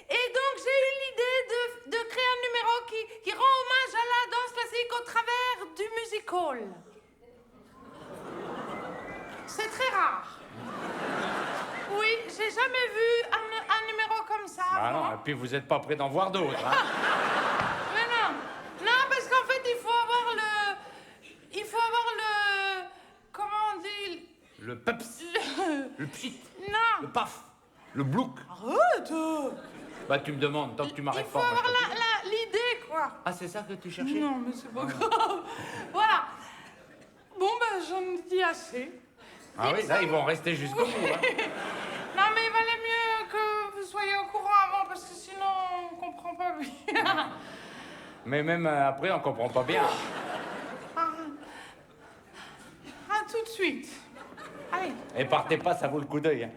[SPEAKER 3] Et donc, j'ai eu l'idée de créer un numéro qui rend hommage à la danse classique au travers call. C'est très rare. Oui, j'ai jamais vu un numéro comme ça.
[SPEAKER 2] Ah
[SPEAKER 3] avant.
[SPEAKER 2] non, et puis vous n'êtes pas prêt d'en voir d'autres. Hein.
[SPEAKER 3] Mais non. Non, parce qu'en fait, il faut avoir le... Comment on dit?
[SPEAKER 2] Le peps, le pchit,
[SPEAKER 3] Non.
[SPEAKER 2] le paf, le blouk.
[SPEAKER 3] Arrête.
[SPEAKER 2] Bah tu me demandes, tant que tu
[SPEAKER 3] Il
[SPEAKER 2] m'arrêtes
[SPEAKER 3] faut
[SPEAKER 2] pas. moi,
[SPEAKER 3] avoir
[SPEAKER 2] je te-
[SPEAKER 3] l'idée, quoi.
[SPEAKER 2] Ah c'est ça que tu cherchais?
[SPEAKER 3] Non, mais c'est pas grave. Voilà. Bon, ben, j'en dis assez.
[SPEAKER 2] Ah oui, là ils vont rester jusqu'au bout. Hein.
[SPEAKER 3] Non, mais il valait mieux que vous soyez au courant avant, parce que sinon, on comprend pas bien.
[SPEAKER 2] Mais même après on comprend pas bien.
[SPEAKER 3] À tout de suite. Allez.
[SPEAKER 2] Et partez pas, ça vaut le coup d'œil. Hein.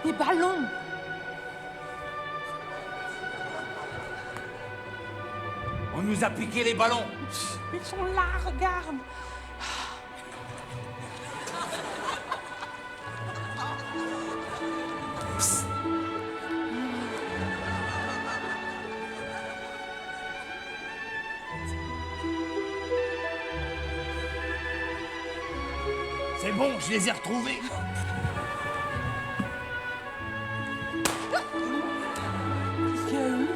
[SPEAKER 3] Les ballons.
[SPEAKER 1] On nous a piqué les ballons.
[SPEAKER 3] Ils sont là, regarde.
[SPEAKER 1] C'est bon, je les ai retrouvés.
[SPEAKER 3] Qu'est-ce qu'il y a eu?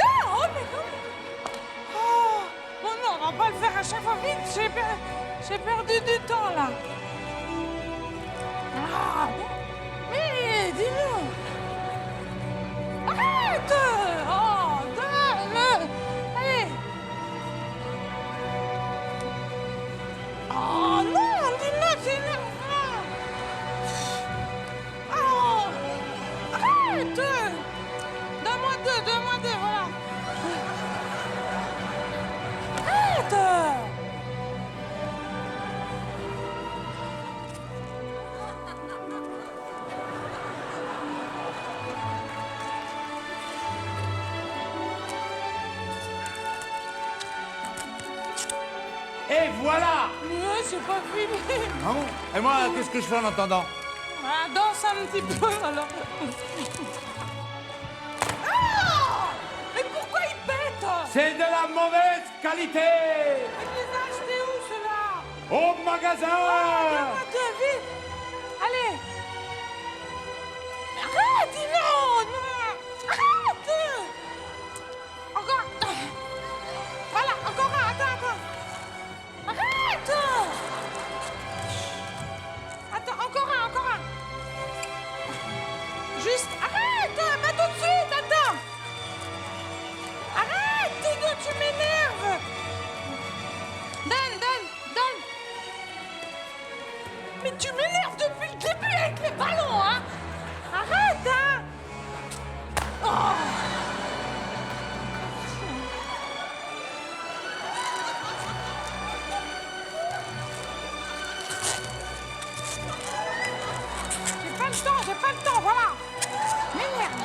[SPEAKER 3] Oh, mais non. Oh, bon, non, on va pas le faire à chaque fois. Vite, j'ai perdu du temps, là. Ah, mais dis-nous. Arrête. Oh, donne. Allez. Oh, non, dis-nous, dis-nous. Oh, arrête. Donne-moi deux, voilà. Arrête.
[SPEAKER 2] Et voilà.
[SPEAKER 3] Mais c'est pas fini.
[SPEAKER 1] Ah bon? Et moi, qu'est-ce que je fais en attendant?
[SPEAKER 3] Ah, danse un petit peu, alors. Ah! Mais pourquoi ils pètent?
[SPEAKER 2] C'est de la mauvaise qualité.
[SPEAKER 3] Mais tu les as achetés où, ceux-là?
[SPEAKER 2] Au magasin.
[SPEAKER 3] Donne-moi deux, vite. Allez. Arrête, dis non, non. Arrête. Encore. Voilà, encore un, attends. Arrête. Attends, encore un. Juste, arrête, pas tout de suite, attends. Arrête, Tigo, tu m'énerves. Donne. Mais tu m'énerves depuis le début avec les ballons, hein. Arrête, hein. Oh. J'ai pas le temps, voilà. M'énerve.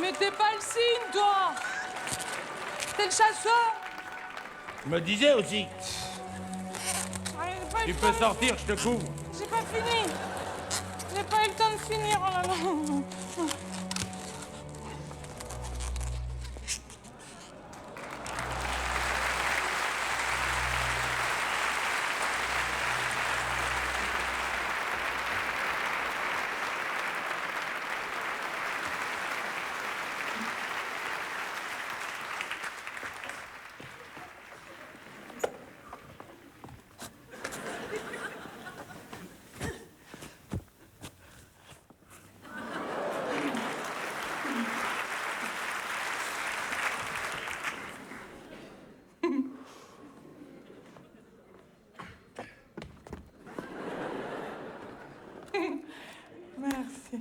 [SPEAKER 3] Mais t'es pas le signe, toi. T'es le chasseur.
[SPEAKER 2] Je me disais aussi.
[SPEAKER 3] Allez, j'ai pas eu
[SPEAKER 2] Tu
[SPEAKER 3] le
[SPEAKER 2] peux
[SPEAKER 3] temps.
[SPEAKER 2] sortir, je te couvre.
[SPEAKER 3] J'ai pas fini. J'ai pas eu le temps de finir, oh là là.
[SPEAKER 2] Eh,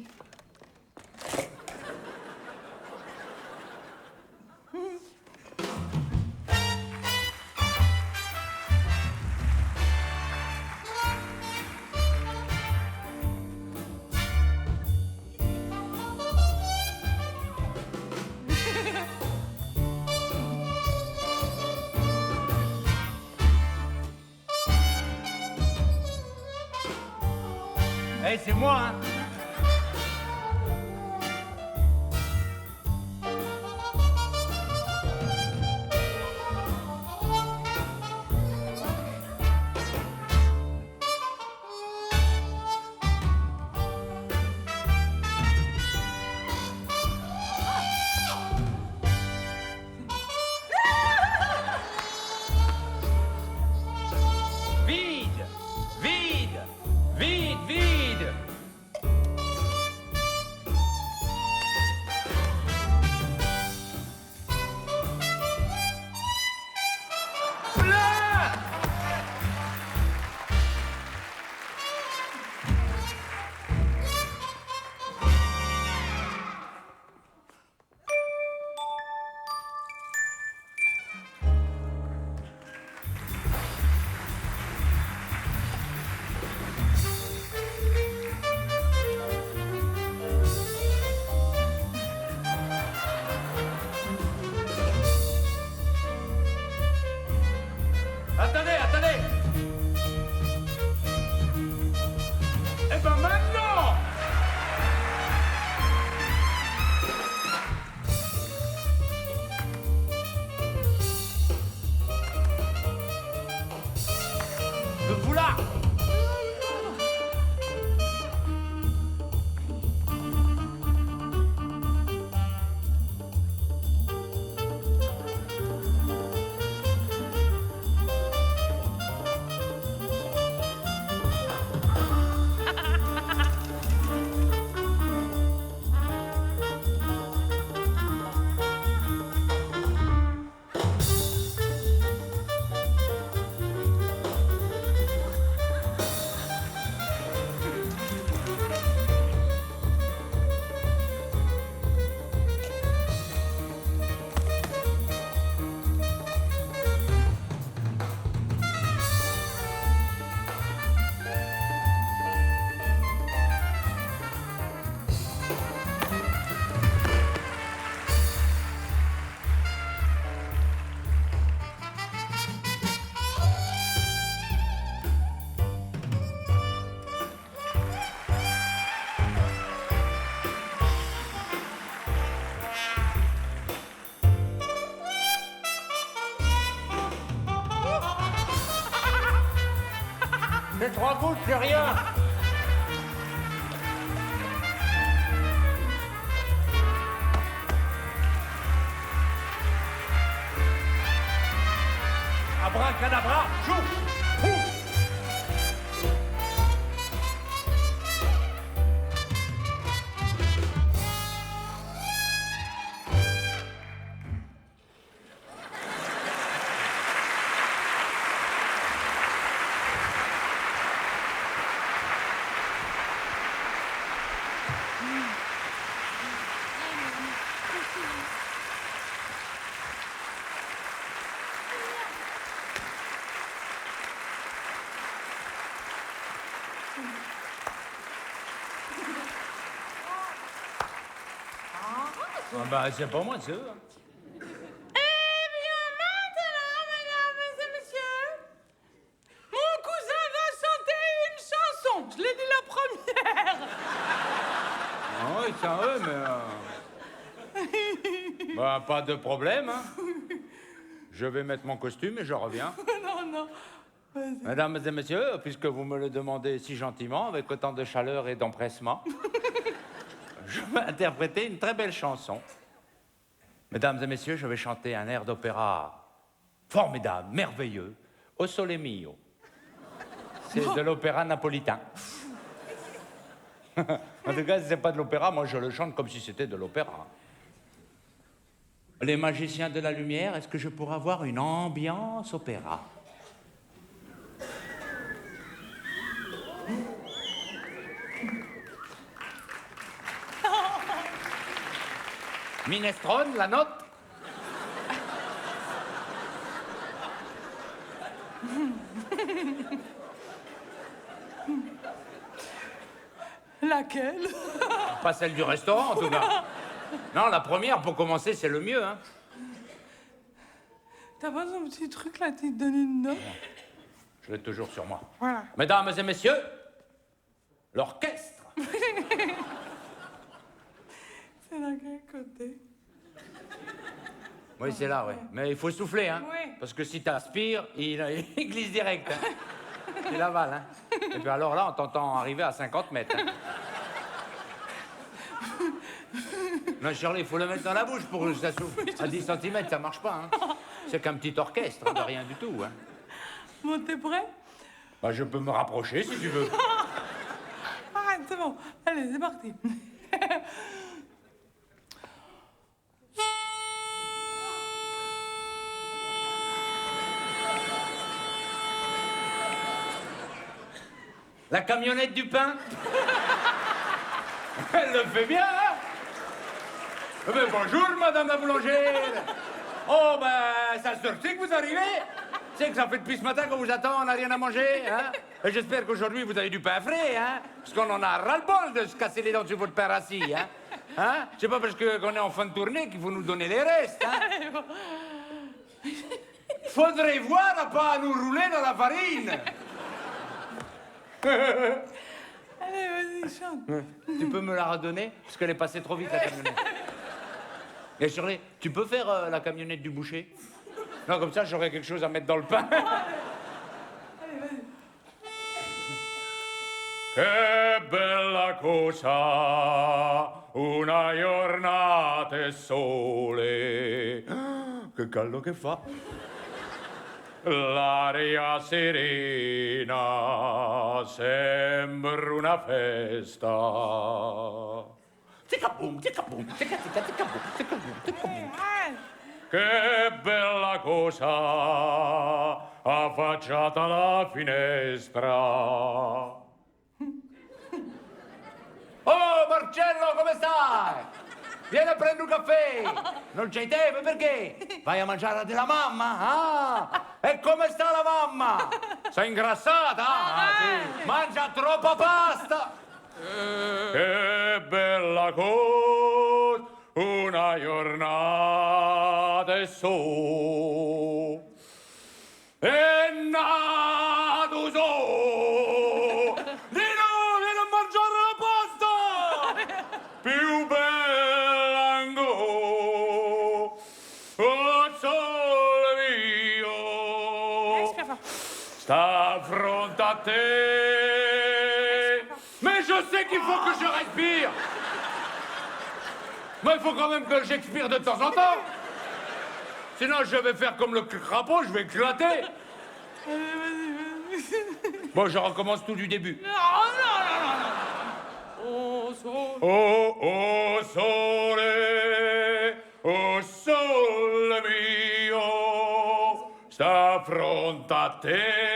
[SPEAKER 2] c'est moi, hein. Vide, vide, vide, vide. Plein. Attendez, attendez. Eh ben maintenant. Le foulard. C'est 3 gouttes, c'est rien. Abracadabra, chou, fou. Ah bah, c'est pas moi, c'est eux.
[SPEAKER 3] Eh bien, maintenant, mesdames et messieurs, mon cousin va chanter une chanson. Je l'ai dit la première.
[SPEAKER 2] Ah oui, c'est à eux, mais... Bah, pas de problème, hein. Je vais mettre mon costume et je reviens.
[SPEAKER 3] Non, non. Vas-y.
[SPEAKER 2] Mesdames et messieurs, puisque vous me le demandez si gentiment, avec autant de chaleur et d'empressement, je vais interpréter une très belle chanson. Mesdames et messieurs, je vais chanter un air d'opéra formidable, merveilleux, Au Sole Mio. C'est de l'opéra napolitain. En tout cas, si c'est pas de l'opéra, moi je le chante comme si c'était de l'opéra. Les magiciens de la lumière, est-ce que je pourrais avoir une ambiance opéra? Minestrone, la note?
[SPEAKER 3] Laquelle?
[SPEAKER 2] Pas celle du restaurant, en tout cas. Non, la première, pour commencer, c'est le mieux, hein.
[SPEAKER 3] T'as pas ton petit truc là, tu te donnes une note?
[SPEAKER 2] Je l'ai toujours sur moi.
[SPEAKER 3] Voilà.
[SPEAKER 2] Mesdames et messieurs, l'orchestre.
[SPEAKER 3] C'est dans quel côté?
[SPEAKER 2] Oui, c'est là, oui. Mais il faut souffler, hein.
[SPEAKER 3] Oui.
[SPEAKER 2] Parce que si t'aspires, il glisse direct. Hein. Il avale, hein. Et puis alors là, on t'entend arriver à 50 mètres. Hein. Non, Shirley, il faut le mettre dans la bouche pour que ça souffle. À 10 cm, ça marche pas, hein. C'est qu'un petit orchestre, hein, de rien du tout, hein.
[SPEAKER 3] Bon, t'es prêt?
[SPEAKER 2] Bah, je peux me rapprocher, si tu veux.
[SPEAKER 3] Arrête, c'est bon. Allez, c'est parti.
[SPEAKER 2] La camionnette du pain. Elle le fait bien, hein. Eh ben, bonjour, madame la boulangère. Oh, ben, ça sortit que vous arrivez. C'est que ça fait depuis ce matin qu'on vous attend, on n'a rien à manger, hein. Et j'espère qu'aujourd'hui, vous avez du pain frais, hein. Parce qu'on en a ras-le-bol de se casser les dents sur votre pain rassis, hein. Hein? C'est pas parce qu'on est en fin de tournée qu'il faut nous donner les restes, hein. Faudrait voir à pas nous rouler dans la farine.
[SPEAKER 3] Allez, vas-y, chante.
[SPEAKER 2] Tu peux me la redonner? Parce qu'elle est passée trop vite, la camionnette. Et Shirley, tu peux faire la camionnette du boucher? Non, comme ça, j'aurai quelque chose à mettre dans le pain. Che bella cosa, una giornata e sole. Che caldo che fa. L'aria serena sembra una festa. Ticca-boom, ticca-boom, ticca-ticca, ticca-boom, ticca-boom, ticca-boom. Che bella cosa, affacciata alla finestra. Oh, Marcello, come stai? Vieni a prendere un caffè. Non c'hai tempo, perché? Vai a mangiare della mamma? Ah, e come sta la mamma? Sei ingrassata? Ah, sì. Mangia troppa pasta. Che bella cosa, una giornata e so. E nato so. Di no, vieni a mangiare la pasta. Più bella ancora. Oh, sole mio. Sta fronte a te. Mais je sais qu'il faut que je respire. Mais il faut quand même que j'expire de temps en temps. Sinon, je vais faire comme le crapaud, je vais éclater. Bon, je recommence tout du début.
[SPEAKER 3] Non, non, non, non, non. Oh, sole.
[SPEAKER 2] Oh, oh, sole, oh, sole mio, sta fronte a te.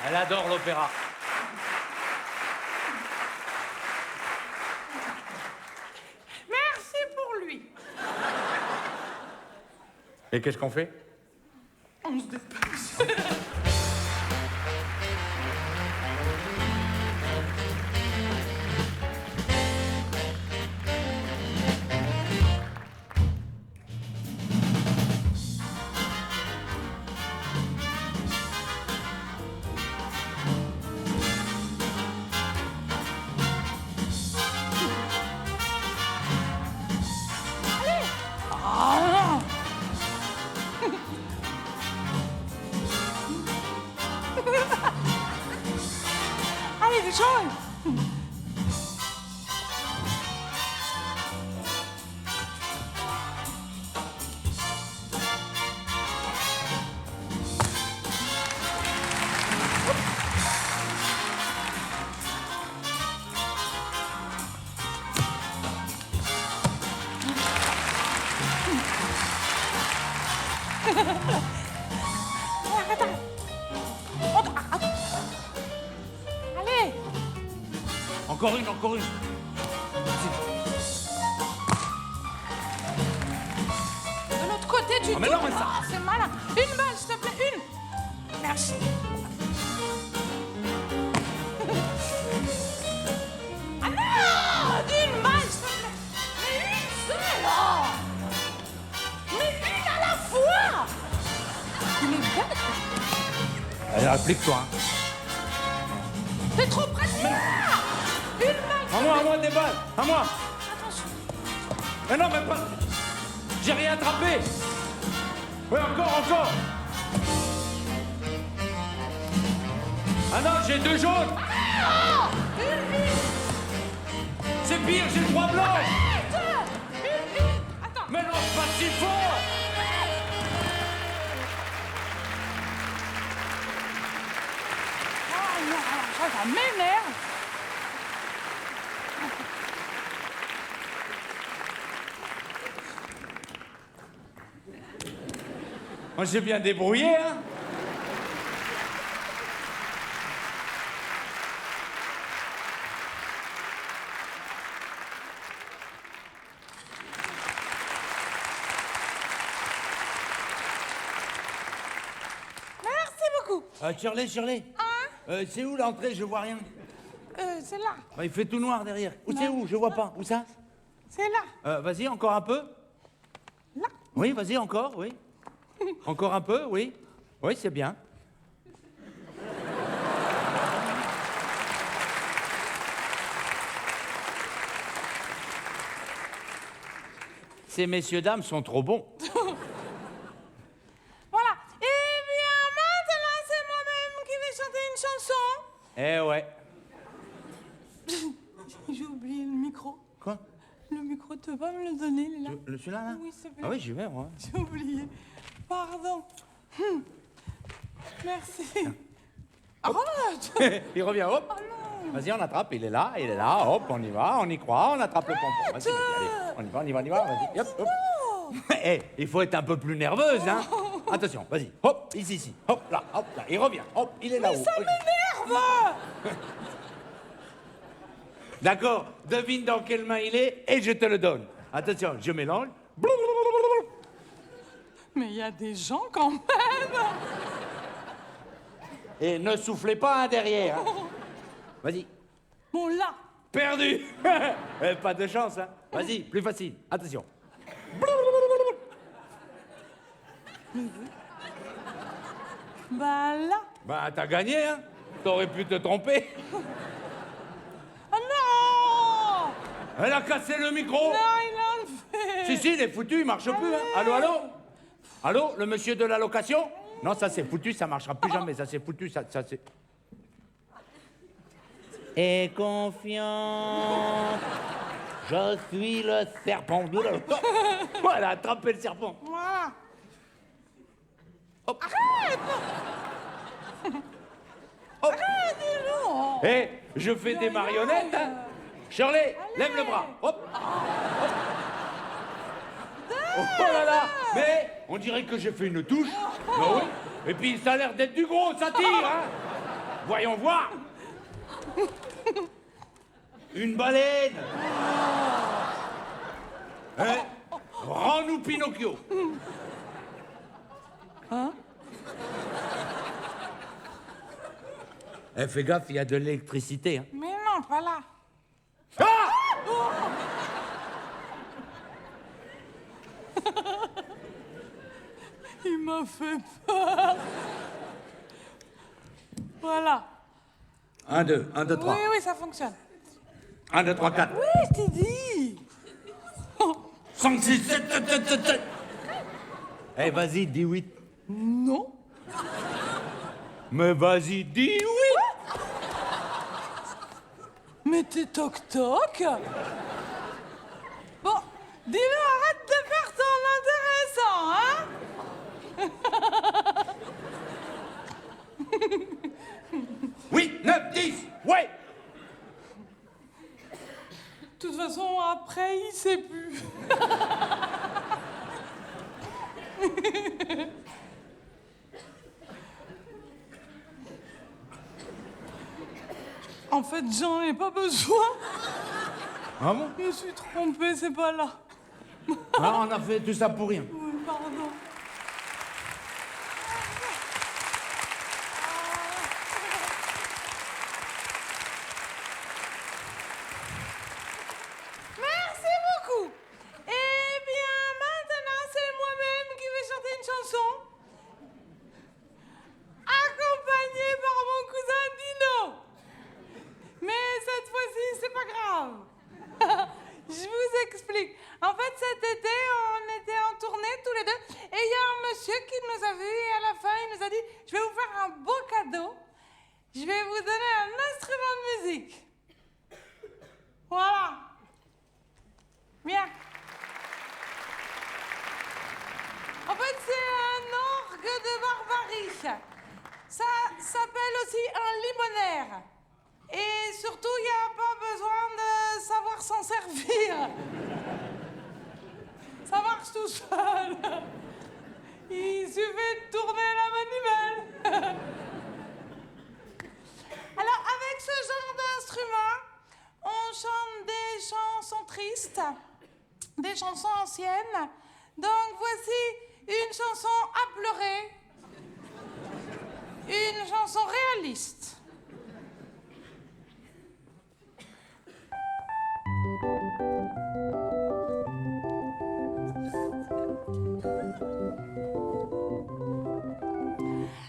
[SPEAKER 2] Elle adore l'opéra.
[SPEAKER 3] Merci pour lui.
[SPEAKER 2] Et qu'est-ce qu'on fait?
[SPEAKER 3] On se dépêche. Allez, les choses.
[SPEAKER 2] Encore une, encore une.
[SPEAKER 3] De l'autre côté du
[SPEAKER 2] Ah, mais non, mais ça-
[SPEAKER 3] Ah, c'est malin. Une balle, s'il te plaît, une. Merci. Ah non, une balle, s'il te plaît. Mais une seule, oh. Mais une à la fois. Il est bête.
[SPEAKER 2] Allez, applique-toi. Hein.
[SPEAKER 3] T'es trop près de moi. Une balle.
[SPEAKER 2] À moi, des balles. À moi.
[SPEAKER 3] Attention.
[SPEAKER 2] Mais non, mais pas. J'ai rien attrapé. Ouais, encore. Ah non, j'ai 2 jaunes.
[SPEAKER 3] Ah, une.
[SPEAKER 2] C'est pire, j'ai 3 blancs.
[SPEAKER 3] Une. Attends.
[SPEAKER 2] Mais non, pas si fort.
[SPEAKER 3] Oh non, ça m'énerve.
[SPEAKER 2] Moi, j'ai bien débrouillé, hein.
[SPEAKER 3] Merci beaucoup.
[SPEAKER 2] Shirley. C'est où l'entrée? Je vois rien.
[SPEAKER 3] C'est là.
[SPEAKER 2] Bah, il fait tout noir derrière. C'est où? Je vois pas. Où ça?
[SPEAKER 3] C'est là.
[SPEAKER 2] Vas-y, encore un peu.
[SPEAKER 3] Là.
[SPEAKER 2] Oui, vas-y, encore, oui. Encore un peu, oui. Oui, c'est bien. Ces messieurs, dames sont trop bons.
[SPEAKER 3] Voilà. Eh bien, maintenant, c'est moi-même qui vais chanter une chanson.
[SPEAKER 2] Eh ouais.
[SPEAKER 3] J'ai oublié le micro.
[SPEAKER 2] Quoi?
[SPEAKER 3] Le micro, tu peux pas me le donner, il est là?
[SPEAKER 2] Celui-là, là?
[SPEAKER 3] Oui, s'il te plaît.
[SPEAKER 2] Ah oui, j'y vais, moi.
[SPEAKER 3] J'ai oublié. Pardon. Merci. Arrête.
[SPEAKER 2] Il revient, hop.
[SPEAKER 3] Oh non.
[SPEAKER 2] Vas-y, on attrape, il est là, hop, on y va, on y croit, on attrape le pompon. Vas-y, allez, on y va, vas-y, hop, hop. Eh, il faut être un peu plus nerveuse, hein. Attention, vas-y, hop, ici, hop, là, il revient, hop, il est là-haut.
[SPEAKER 3] Ça m'énerve.
[SPEAKER 2] D'accord, devine dans quelle main il est et je te le donne. Attention, je mélange.
[SPEAKER 3] Mais il y a des gens quand même.
[SPEAKER 2] Et ne soufflez pas un derrière. Hein. Vas-y.
[SPEAKER 3] Bon, là.
[SPEAKER 2] Perdu. Pas de chance, hein. Vas-y, plus facile. Attention.
[SPEAKER 3] Bah, là.
[SPEAKER 2] Bah, t'as gagné, hein. T'aurais pu te tromper.
[SPEAKER 3] Ah non.
[SPEAKER 2] Elle a cassé le micro.
[SPEAKER 3] Non, il a enlevé.
[SPEAKER 2] Si, il est foutu, il marche plus, hein. Allô? Allô, le monsieur de la location? Non, ça c'est foutu, ça marchera plus jamais, ça c'est foutu, ça c'est... Et confiant, je suis le serpent. Voilà, attrapez le serpent.
[SPEAKER 3] Voilà.
[SPEAKER 2] Hop.
[SPEAKER 3] Arrête.
[SPEAKER 2] Hop.
[SPEAKER 3] Arrête, dis-le.
[SPEAKER 2] Eh, je fais des marionnettes, hein. Shirley, lève le bras. Hop. Hop. Oh là là. Mais on dirait que j'ai fait une touche. Bah oui. Et puis ça a l'air d'être du gros, ça tire, hein. Voyons voir. Une baleine. Eh, rends-nous Pinocchio.
[SPEAKER 3] Hein?
[SPEAKER 2] Eh, fais gaffe, il y a de l'électricité, hein.
[SPEAKER 3] Mais non, pas là.
[SPEAKER 2] Ah!
[SPEAKER 3] Il m'a fait peur. Voilà.
[SPEAKER 2] 1, 2, 1, 2, 3.
[SPEAKER 3] Oui, oui, ça fonctionne.
[SPEAKER 2] 1, 2, 3, 4.
[SPEAKER 3] Oui, je t'ai dit.
[SPEAKER 2] 5, 6, 7, 7, 7, 7. Eh, vas-y, dis 8.
[SPEAKER 3] Non.
[SPEAKER 2] Mais vas-y, dis 8.
[SPEAKER 3] Mais t'es toc-toc. Bon, dis-le, arrête de faire ton intéressant, hein.
[SPEAKER 2] 8, 9, 10. Ouais.
[SPEAKER 3] De toute façon, après, il sait plus. En fait, j'en ai pas besoin.
[SPEAKER 2] Ah bon?
[SPEAKER 3] Je me suis trompée, c'est pas là.
[SPEAKER 2] Ah, on a fait tout ça pour rien.
[SPEAKER 3] Oui, pardon. Merci beaucoup. Eh bien, maintenant, c'est moi-même qui vais chanter une chanson. Accompagnée par mon cousin Dino. Mais cette fois-ci, c'est pas grave. Je vous explique. En fait, cet été, on était en tournée tous les deux. Et il y a un monsieur qui nous a vus et à la fin, il nous a dit « Je vais vous faire un beau cadeau. Je vais vous donner un instrument de musique. » Voilà. Bien. En fait, c'est un orgue de Barbarie. Ça s'appelle aussi un limonaire. Et surtout, il n'y a pas besoin de savoir s'en servir. Ça marche tout seul. Il suffit de tourner la manivelle. Alors, avec ce genre d'instrument, on chante des chansons tristes, des chansons anciennes. Donc, voici une chanson à pleurer, une chanson réaliste.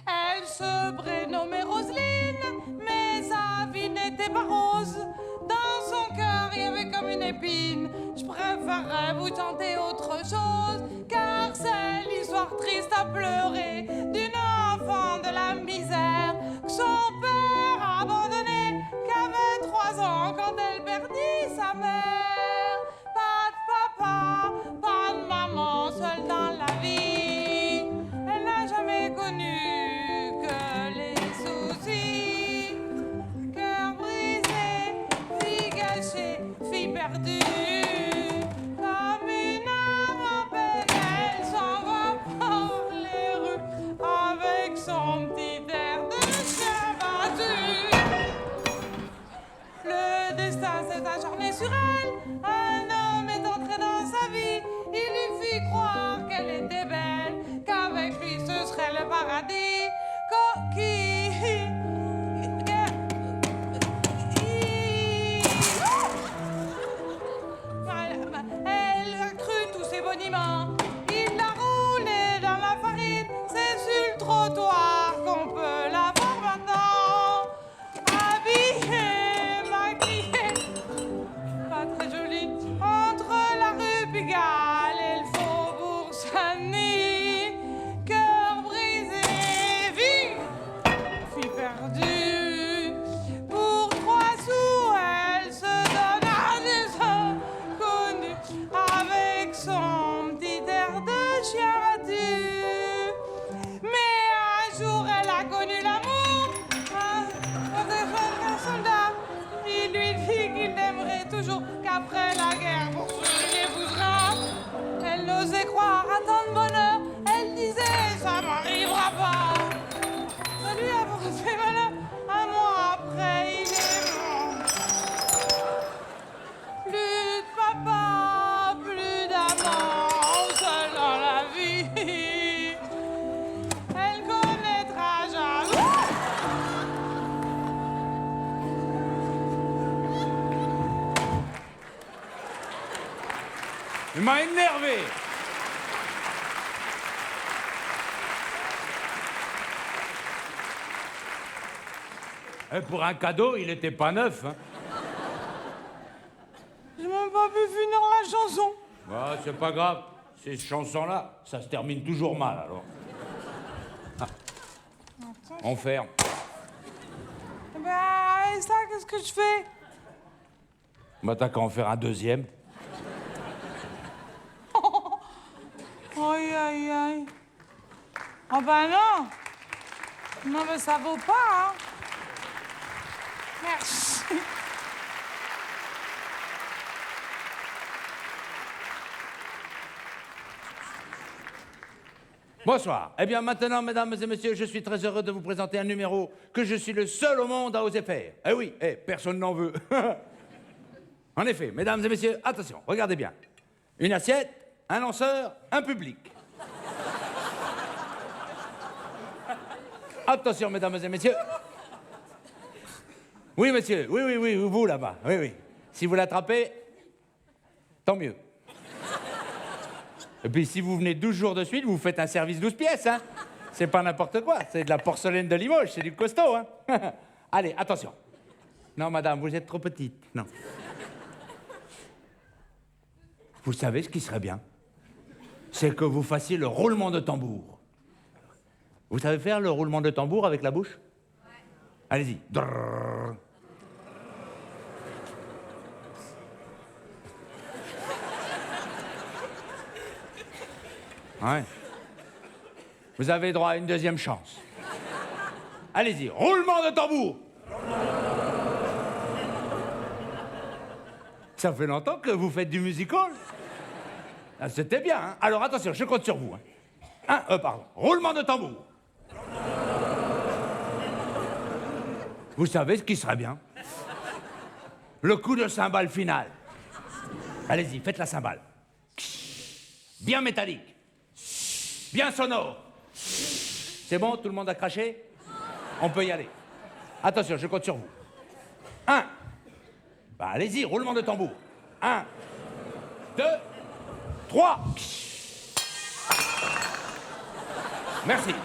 [SPEAKER 3] Elle se prénommait Roselyne, mais sa vie n'était pas rose. Dans son cœur, il y avait comme une épine. Je préférerais vous chanter autre chose, car c'est l'histoire triste à pleurer d'une enfant de la misère que son père a abandonné, qu'avait 3 ans quand elle perdit sa mère. Pas de papa, pas de maman, seule dans la vie. Elle n'a jamais connu que les soucis. Cœur brisé, fille gâchée, fille perdue. Comme une âme en peine, elle s'en va par les rues avec son petit air de chien battu. Le destin s'est acharné sur elle. Un homme est entré dans sa vie. Il lui fit croire qu'elle était belle, qu'avec lui ce serait le paradis. Elle a cru tous ses boniments. Il l'a roulée dans la farine. C'est sur le trottoir qu'on peut la voir maintenant. Habillée, maquillée, pas très jolie, entre la rue Pigalle et le faubourg Saint-Denis. Cœur brisé, fille perdue. Pour 3 sous, elle se donne à des inconnus avec son petit air de chien battu. Mais un jour, elle a connu l'amour. Un soldat, il lui dit qu'il l'aimerait toujours, qu'après la guerre, pour ceux qui l'épousera. Elle n'osait croire à tant de bonheur. Elle disait, ça m'arrivera pas. Ça lui a porté malheur. Un mois après, il est mort. Plus de papa, plus d'amant, seul dans la vie. Elle connaîtra jamais.
[SPEAKER 2] Il m'a énervé. Et pour un cadeau, il était pas neuf. Hein.
[SPEAKER 3] J'ai même pas pu finir la chanson.
[SPEAKER 2] Ah, c'est pas grave. Ces chansons-là, ça se termine toujours mal, alors. Ah. On ferme.
[SPEAKER 3] Bah, et ça, qu'est-ce que je fais?
[SPEAKER 2] Bah, t'as qu'à en faire un deuxième.
[SPEAKER 3] Aïe, aïe, aïe. Oh bah non. Non, mais ça vaut pas, hein. Merci.
[SPEAKER 2] Bonsoir. Eh bien, maintenant, mesdames et messieurs, je suis très heureux de vous présenter un numéro que je suis le seul au monde à oser faire. Eh oui, personne n'en veut. En effet, mesdames et messieurs, attention, regardez bien. Une assiette, un lanceur, un public. Attention, mesdames et messieurs. Oui, monsieur, oui, vous là-bas, oui. Si vous l'attrapez, tant mieux. Et puis, si vous venez 12 jours de suite, vous faites un service 12 pièces, hein. C'est pas n'importe quoi, c'est de la porcelaine de Limoges, c'est du costaud, hein. Allez, attention. Non, madame, vous êtes trop petite, non. Vous savez ce qui serait bien? C'est que vous fassiez le roulement de tambour. Vous savez faire le roulement de tambour avec la bouche? Ouais. Allez-y. Drrr. Ouais. Vous avez droit à une deuxième chance. Allez-y, roulement de tambour. Ça fait longtemps que vous faites du musical. Ah, c'était bien, hein. Alors attention, je compte sur vous. Pardon. Roulement de tambour. Vous savez ce qui serait bien? Le coup de cymbale final. Allez-y, faites la cymbale. Bien métallique. Bien sonore. C'est bon, tout le monde a craché? On peut y aller. Attention, je compte sur vous. 1. Bah, allez-y, roulement de tambour. 1, 2, 3. Merci.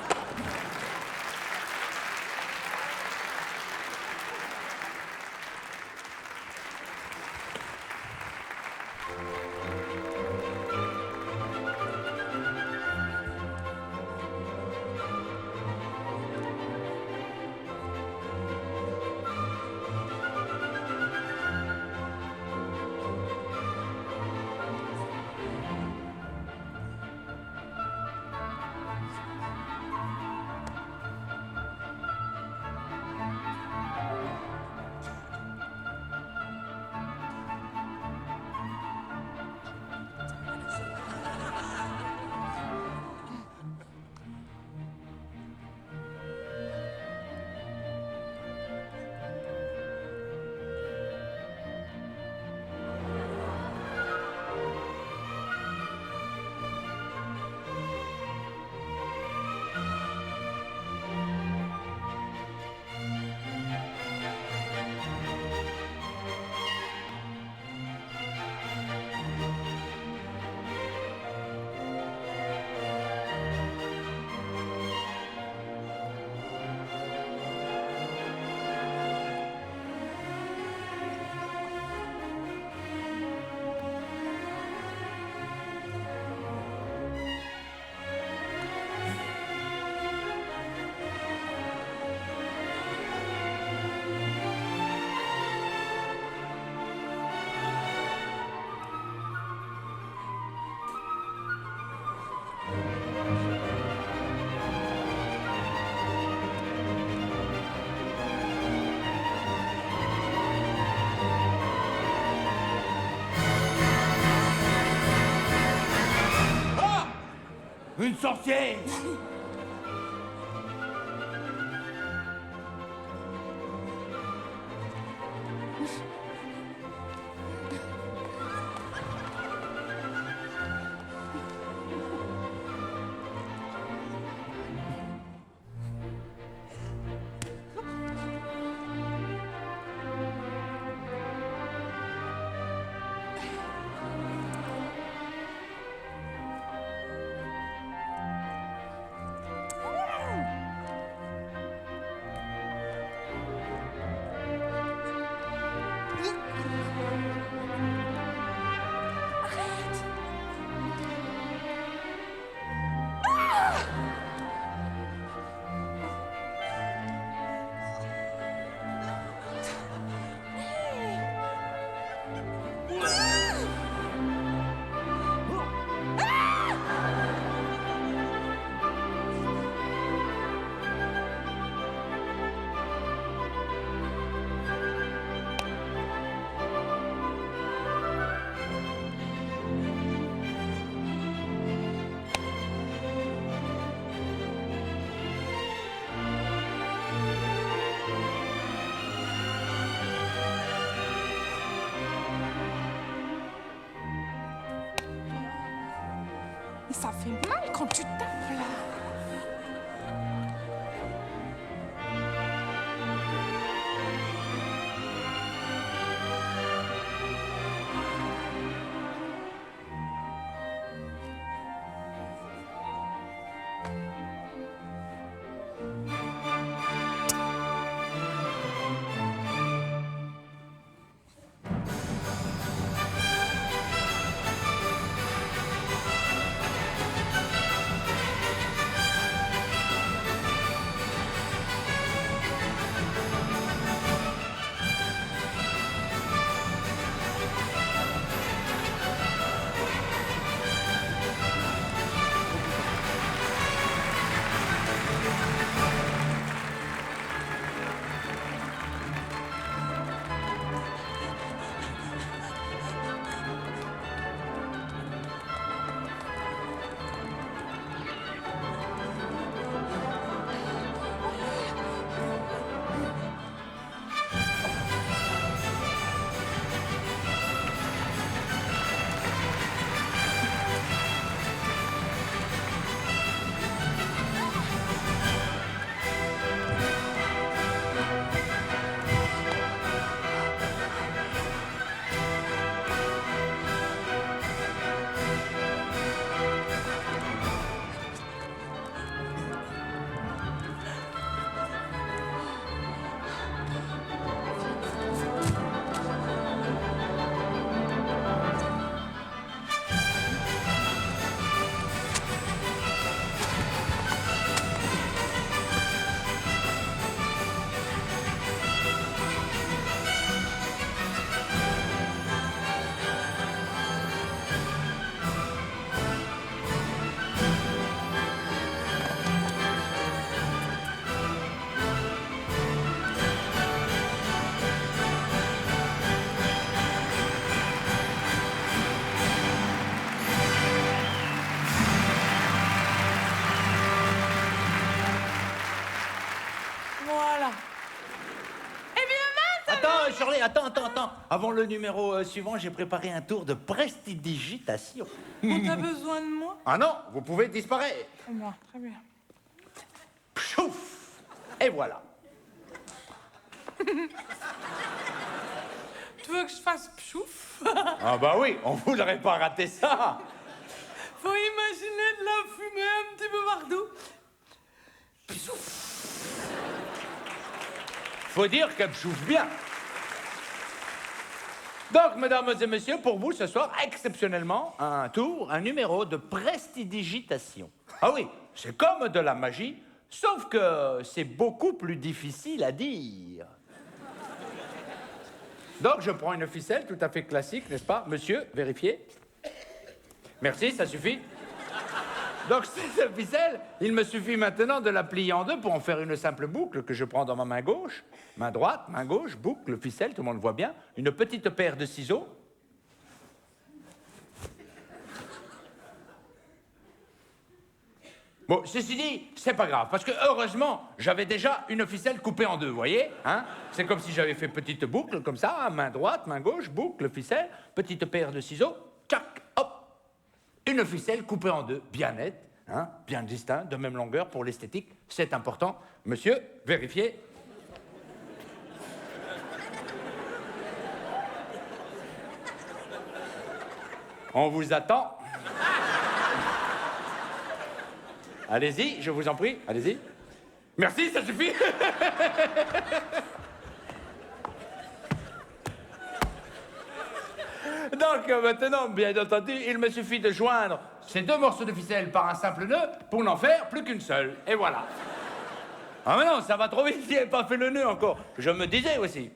[SPEAKER 2] Une sorcière!
[SPEAKER 3] Ça fait mal quand tu tapes, là. Voilà. Eh bien, mince.
[SPEAKER 2] Attends, Shirley, attends. Avant le numéro suivant, j'ai préparé un tour de prestidigitation.
[SPEAKER 3] On a besoin de moi?
[SPEAKER 2] Ah non, vous pouvez disparaître.
[SPEAKER 3] Moi, très bien.
[SPEAKER 2] Pchouf! Et voilà.
[SPEAKER 3] Tu veux que je fasse pchouf?
[SPEAKER 2] Ah bah oui, on voudrait pas rater ça.
[SPEAKER 3] Faut imaginer de la fumée un petit peu partout.
[SPEAKER 2] Faut dire qu'elle chauffe bien. Donc, mesdames et messieurs, pour vous ce soir, exceptionnellement, un numéro de prestidigitation. Ah oui, c'est comme de la magie, sauf que c'est beaucoup plus difficile à dire. Donc, je prends une ficelle tout à fait classique, n'est-ce pas? Monsieur, vérifiez. Merci, ça suffit. Donc, cette ficelle, il me suffit maintenant de la plier en deux pour en faire une simple boucle que je prends dans ma main gauche. Main droite, main gauche, boucle, ficelle, tout le monde voit bien. Une petite paire de ciseaux. Bon, ceci dit, c'est pas grave, parce que heureusement, j'avais déjà une ficelle coupée en deux, vous voyez, hein? C'est comme si j'avais fait petite boucle, comme ça, main droite, main gauche, boucle, ficelle, petite paire de ciseaux, tchac, hop. Une ficelle coupée en deux, bien nette, hein, bien distinct, de même longueur pour l'esthétique, c'est important. Monsieur, vérifiez. On vous attend. Allez-y, je vous en prie, allez-y. Merci, ça suffit. Donc maintenant, bien entendu, il me suffit de joindre ces deux morceaux de ficelle par un simple nœud pour n'en faire plus qu'une seule. Et voilà. Ah mais non, ça va trop vite, il n'avait pas fait le nœud encore. Je me disais aussi.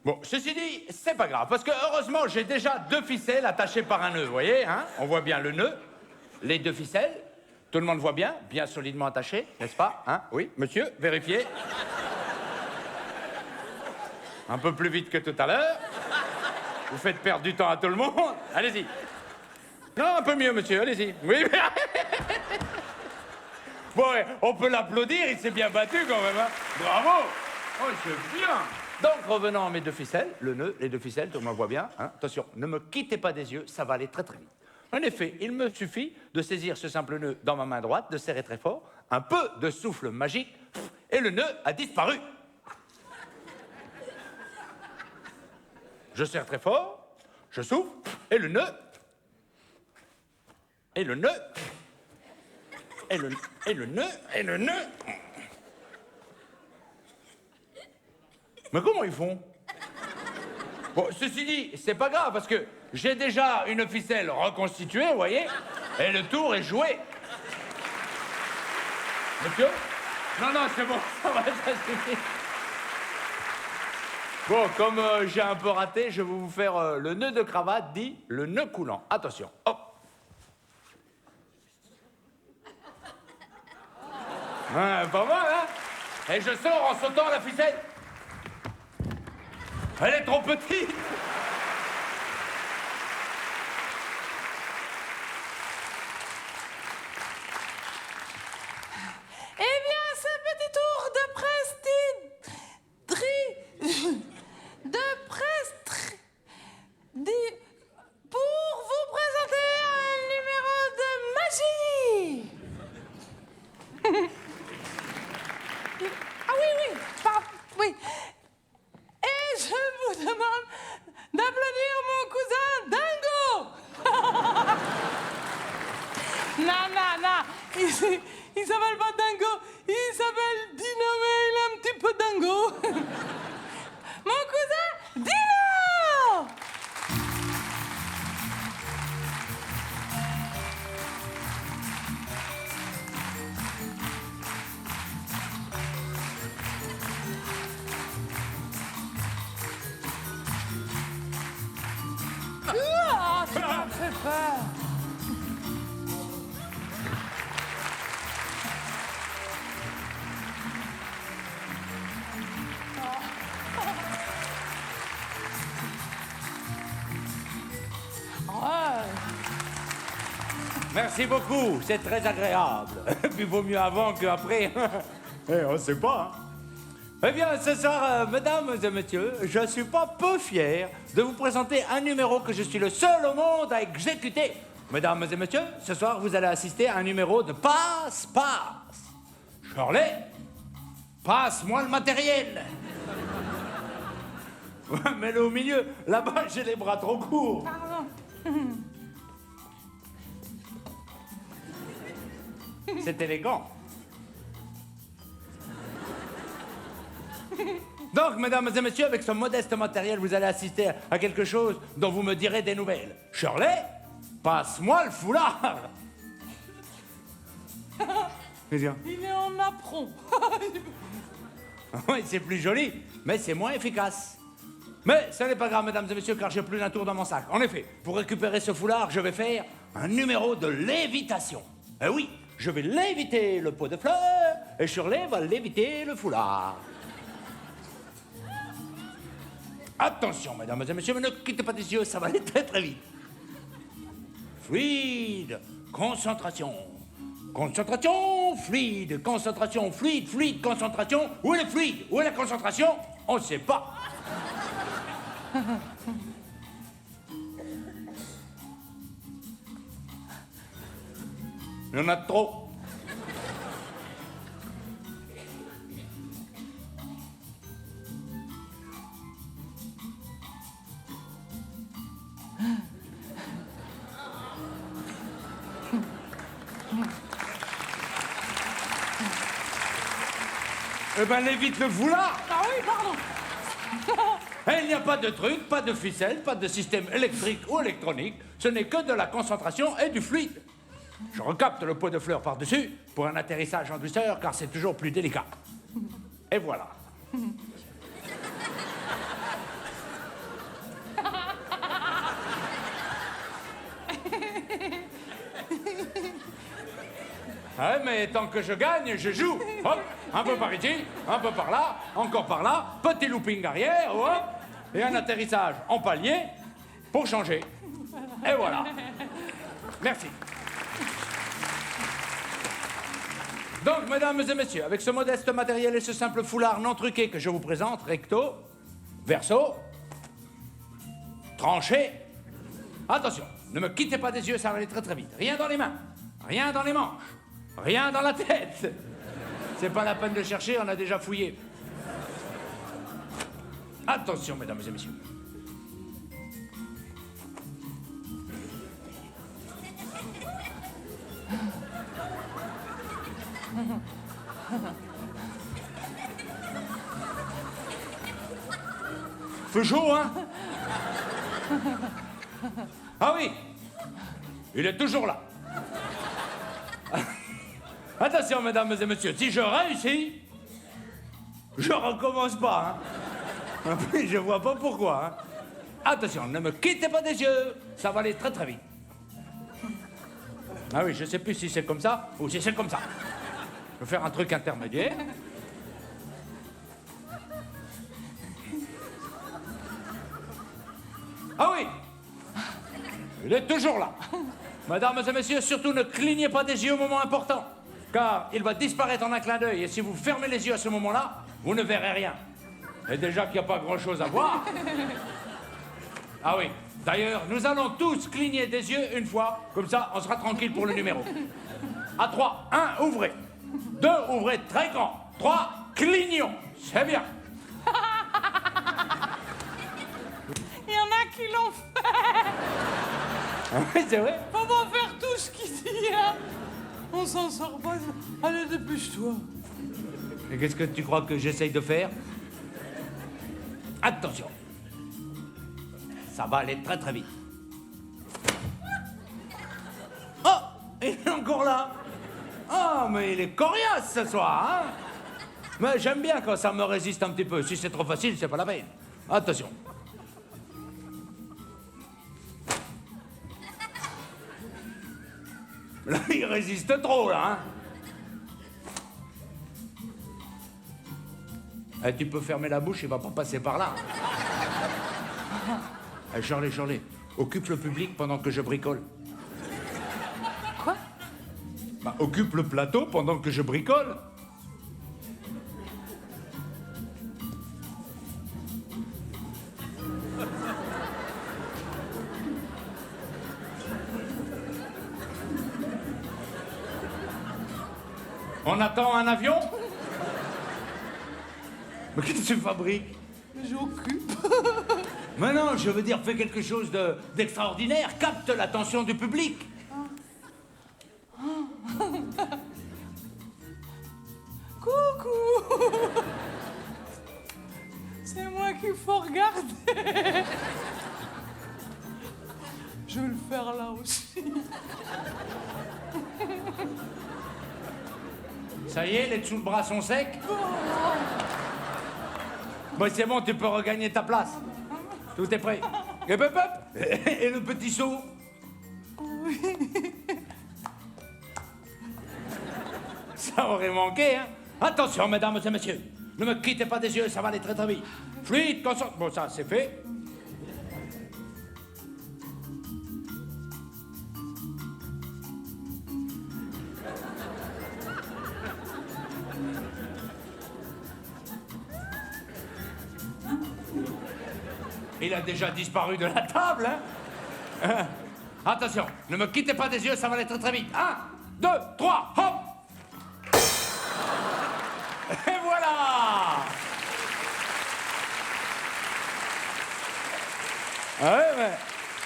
[SPEAKER 2] Bon, ceci dit, c'est pas grave, parce que heureusement, j'ai déjà deux ficelles attachées par un nœud, vous voyez, hein? On voit bien le nœud, les deux ficelles. Tout le monde voit bien solidement attachées, n'est-ce pas? Hein? Oui, monsieur, vérifiez. Un peu plus vite que tout à l'heure. Vous faites perdre du temps à tout le monde. Allez-y. Non, un peu mieux, monsieur, allez-y. Oui. Bon, ouais, on peut l'applaudir, il s'est bien battu quand même, hein? Bravo! Oh, c'est bien! Donc, revenons à mes deux ficelles, le nœud, les deux ficelles, tout le monde voit bien. Hein. Attention, ne me quittez pas des yeux, ça va aller très très vite. En effet, il me suffit de saisir ce simple nœud dans ma main droite, de serrer très fort, un peu de souffle magique, et le nœud a disparu. Je serre très fort, je souffle, et le nœud... Et le nœud... Et le nœud... Mais comment ils font? Bon, ceci dit, c'est pas grave, parce que j'ai déjà une ficelle reconstituée, vous voyez, et le tour est joué. Monsieur? Non, non, c'est bon, ça va, ça suffit. Bon, comme j'ai un peu raté, je vais vous faire le nœud de cravate, dit le nœud coulant. Attention, hop. Pas mal, hein? Et je sors en sautant la ficelle. Elle est trop petite.
[SPEAKER 3] Eh bien, ce petit tour de pour vous présenter un numéro de magie. Ah oui, oui. Et je vous demande d'applaudir mon cousin Dingo. Non. Il s'appelle pas Dingo, il s'appelle Dino, mais il est un petit peu dingo. Mon cousin Dino. Ah, tu m'as fait peur.
[SPEAKER 2] Merci beaucoup, c'est très agréable. Puis vaut mieux avant qu'après. On ne sait pas, hein. Eh bien, ce soir, mesdames et messieurs, je suis pas peu fier de vous présenter un numéro que je suis le seul au monde à exécuter. Mesdames et messieurs, ce soir, vous allez assister à un numéro de passe-passe. Shirley, passe-moi le matériel. Ouais, mets-le au milieu. Là-bas, j'ai les bras trop courts.
[SPEAKER 3] Pardon.
[SPEAKER 2] C'est élégant. Donc, mesdames et messieurs, avec ce modeste matériel, vous allez assister à quelque chose dont vous me direz des nouvelles. Shirley, passe-moi le foulard.
[SPEAKER 3] Il est en apron.
[SPEAKER 2] Oui, c'est plus joli, mais c'est moins efficace. Mais ce n'est pas grave, mesdames et messieurs, car j'ai plus d'un tour dans mon sac. En effet, pour récupérer ce foulard, je vais faire un numéro de lévitation. Eh oui, je vais léviter le pot de fleurs, et Shirley va léviter le foulard. Attention, mesdames et messieurs, mais ne quittez pas des yeux, ça va aller très très vite. Fluide, concentration. Concentration, fluide, concentration, fluide, fluide, concentration. Où est le fluide? Où est la concentration? On ne sait pas. Il y en a trop. Eh ben, lévite le foulard.
[SPEAKER 3] Ah oui, pardon.
[SPEAKER 2] Et il n'y a pas de truc, pas de ficelle, pas de système électrique ou électronique. Ce n'est que de la concentration et du fluide. Je recapte le pot de fleurs par-dessus pour un atterrissage en douceur, car c'est toujours plus délicat. Et voilà. Ouais, mais tant que je gagne, je joue. Hop, un peu par ici, un peu par là, encore par là, petit looping arrière, hop, et un atterrissage en palier pour changer. Et voilà. Merci. Donc, mesdames et messieurs, avec ce modeste matériel et ce simple foulard non truqué que je vous présente, recto, Verseau. Tranché. Attention, ne me quittez pas des yeux, ça va aller très très vite. Rien dans les mains, rien dans les manches, rien dans la tête. C'est pas la peine de chercher, on a déjà fouillé. Attention, mesdames et messieurs. Fait chaud, hein? Ah oui, il est toujours là. Attention, mesdames et messieurs, si je réussis, je recommence pas, hein. En plus, je vois pas pourquoi, hein. Attention, ne me quittez pas des yeux, ça va aller très très vite. Ah oui, je sais plus si c'est comme ça ou si c'est comme ça. Je vais faire un truc intermédiaire. Ah oui, il est toujours là. Mesdames et messieurs, surtout ne clignez pas des yeux au moment important, car il va disparaître en un clin d'œil, et si vous fermez les yeux à ce moment-là, vous ne verrez rien. Et déjà qu'il n'y a pas grand-chose à voir. Ah oui, d'ailleurs, nous allons tous cligner des yeux une fois, comme ça, on sera tranquille pour le numéro. À 3, 1, ouvrez. 2, ouvrez très grand. 3, clignons. C'est bien.
[SPEAKER 3] Il y en a qui l'ont fait.
[SPEAKER 2] Ah oui, c'est vrai.
[SPEAKER 3] On va faire tout ce qu'il dit, hein. On s'en sort pas. Allez, dépêche-toi.
[SPEAKER 2] Et qu'est-ce que tu crois que j'essaye de faire? Attention. Ça va aller très très vite. Oh, il est encore là. Oh, mais il est coriace ce soir, hein? Mais j'aime bien quand ça me résiste un petit peu. Si c'est trop facile, c'est pas la peine. Attention. Là, il résiste trop, là, hein? Eh, tu peux fermer la bouche, il va pas passer par là. Eh, Shirley, occupe le public pendant que je bricole.
[SPEAKER 3] Quoi?
[SPEAKER 2] Bah, occupe le plateau pendant que je bricole. On attend un avion? Mais qu'est-ce que tu fabriques?
[SPEAKER 3] J'occupe.
[SPEAKER 2] Mais non, je veux dire, fais quelque chose d'extraordinaire, capte l'attention du public.
[SPEAKER 3] Coucou. C'est moi qu'il faut regarder. Je vais le faire là aussi.
[SPEAKER 2] Ça y est, les dessous de bras sont secs? Bon, c'est bon, tu peux regagner ta place. Tout est prêt. Et hop, hop. Et le petit saut? Ça aurait manqué, hein? Attention, mesdames et messieurs. Ne me quittez pas des yeux, ça va aller très très vite. Fluide, concentre. Bon, ça, c'est fait. Il a déjà disparu de la table, hein? Attention, ne me quittez pas des yeux, ça va aller très très vite. 1, 2, 3, hop! Et voilà!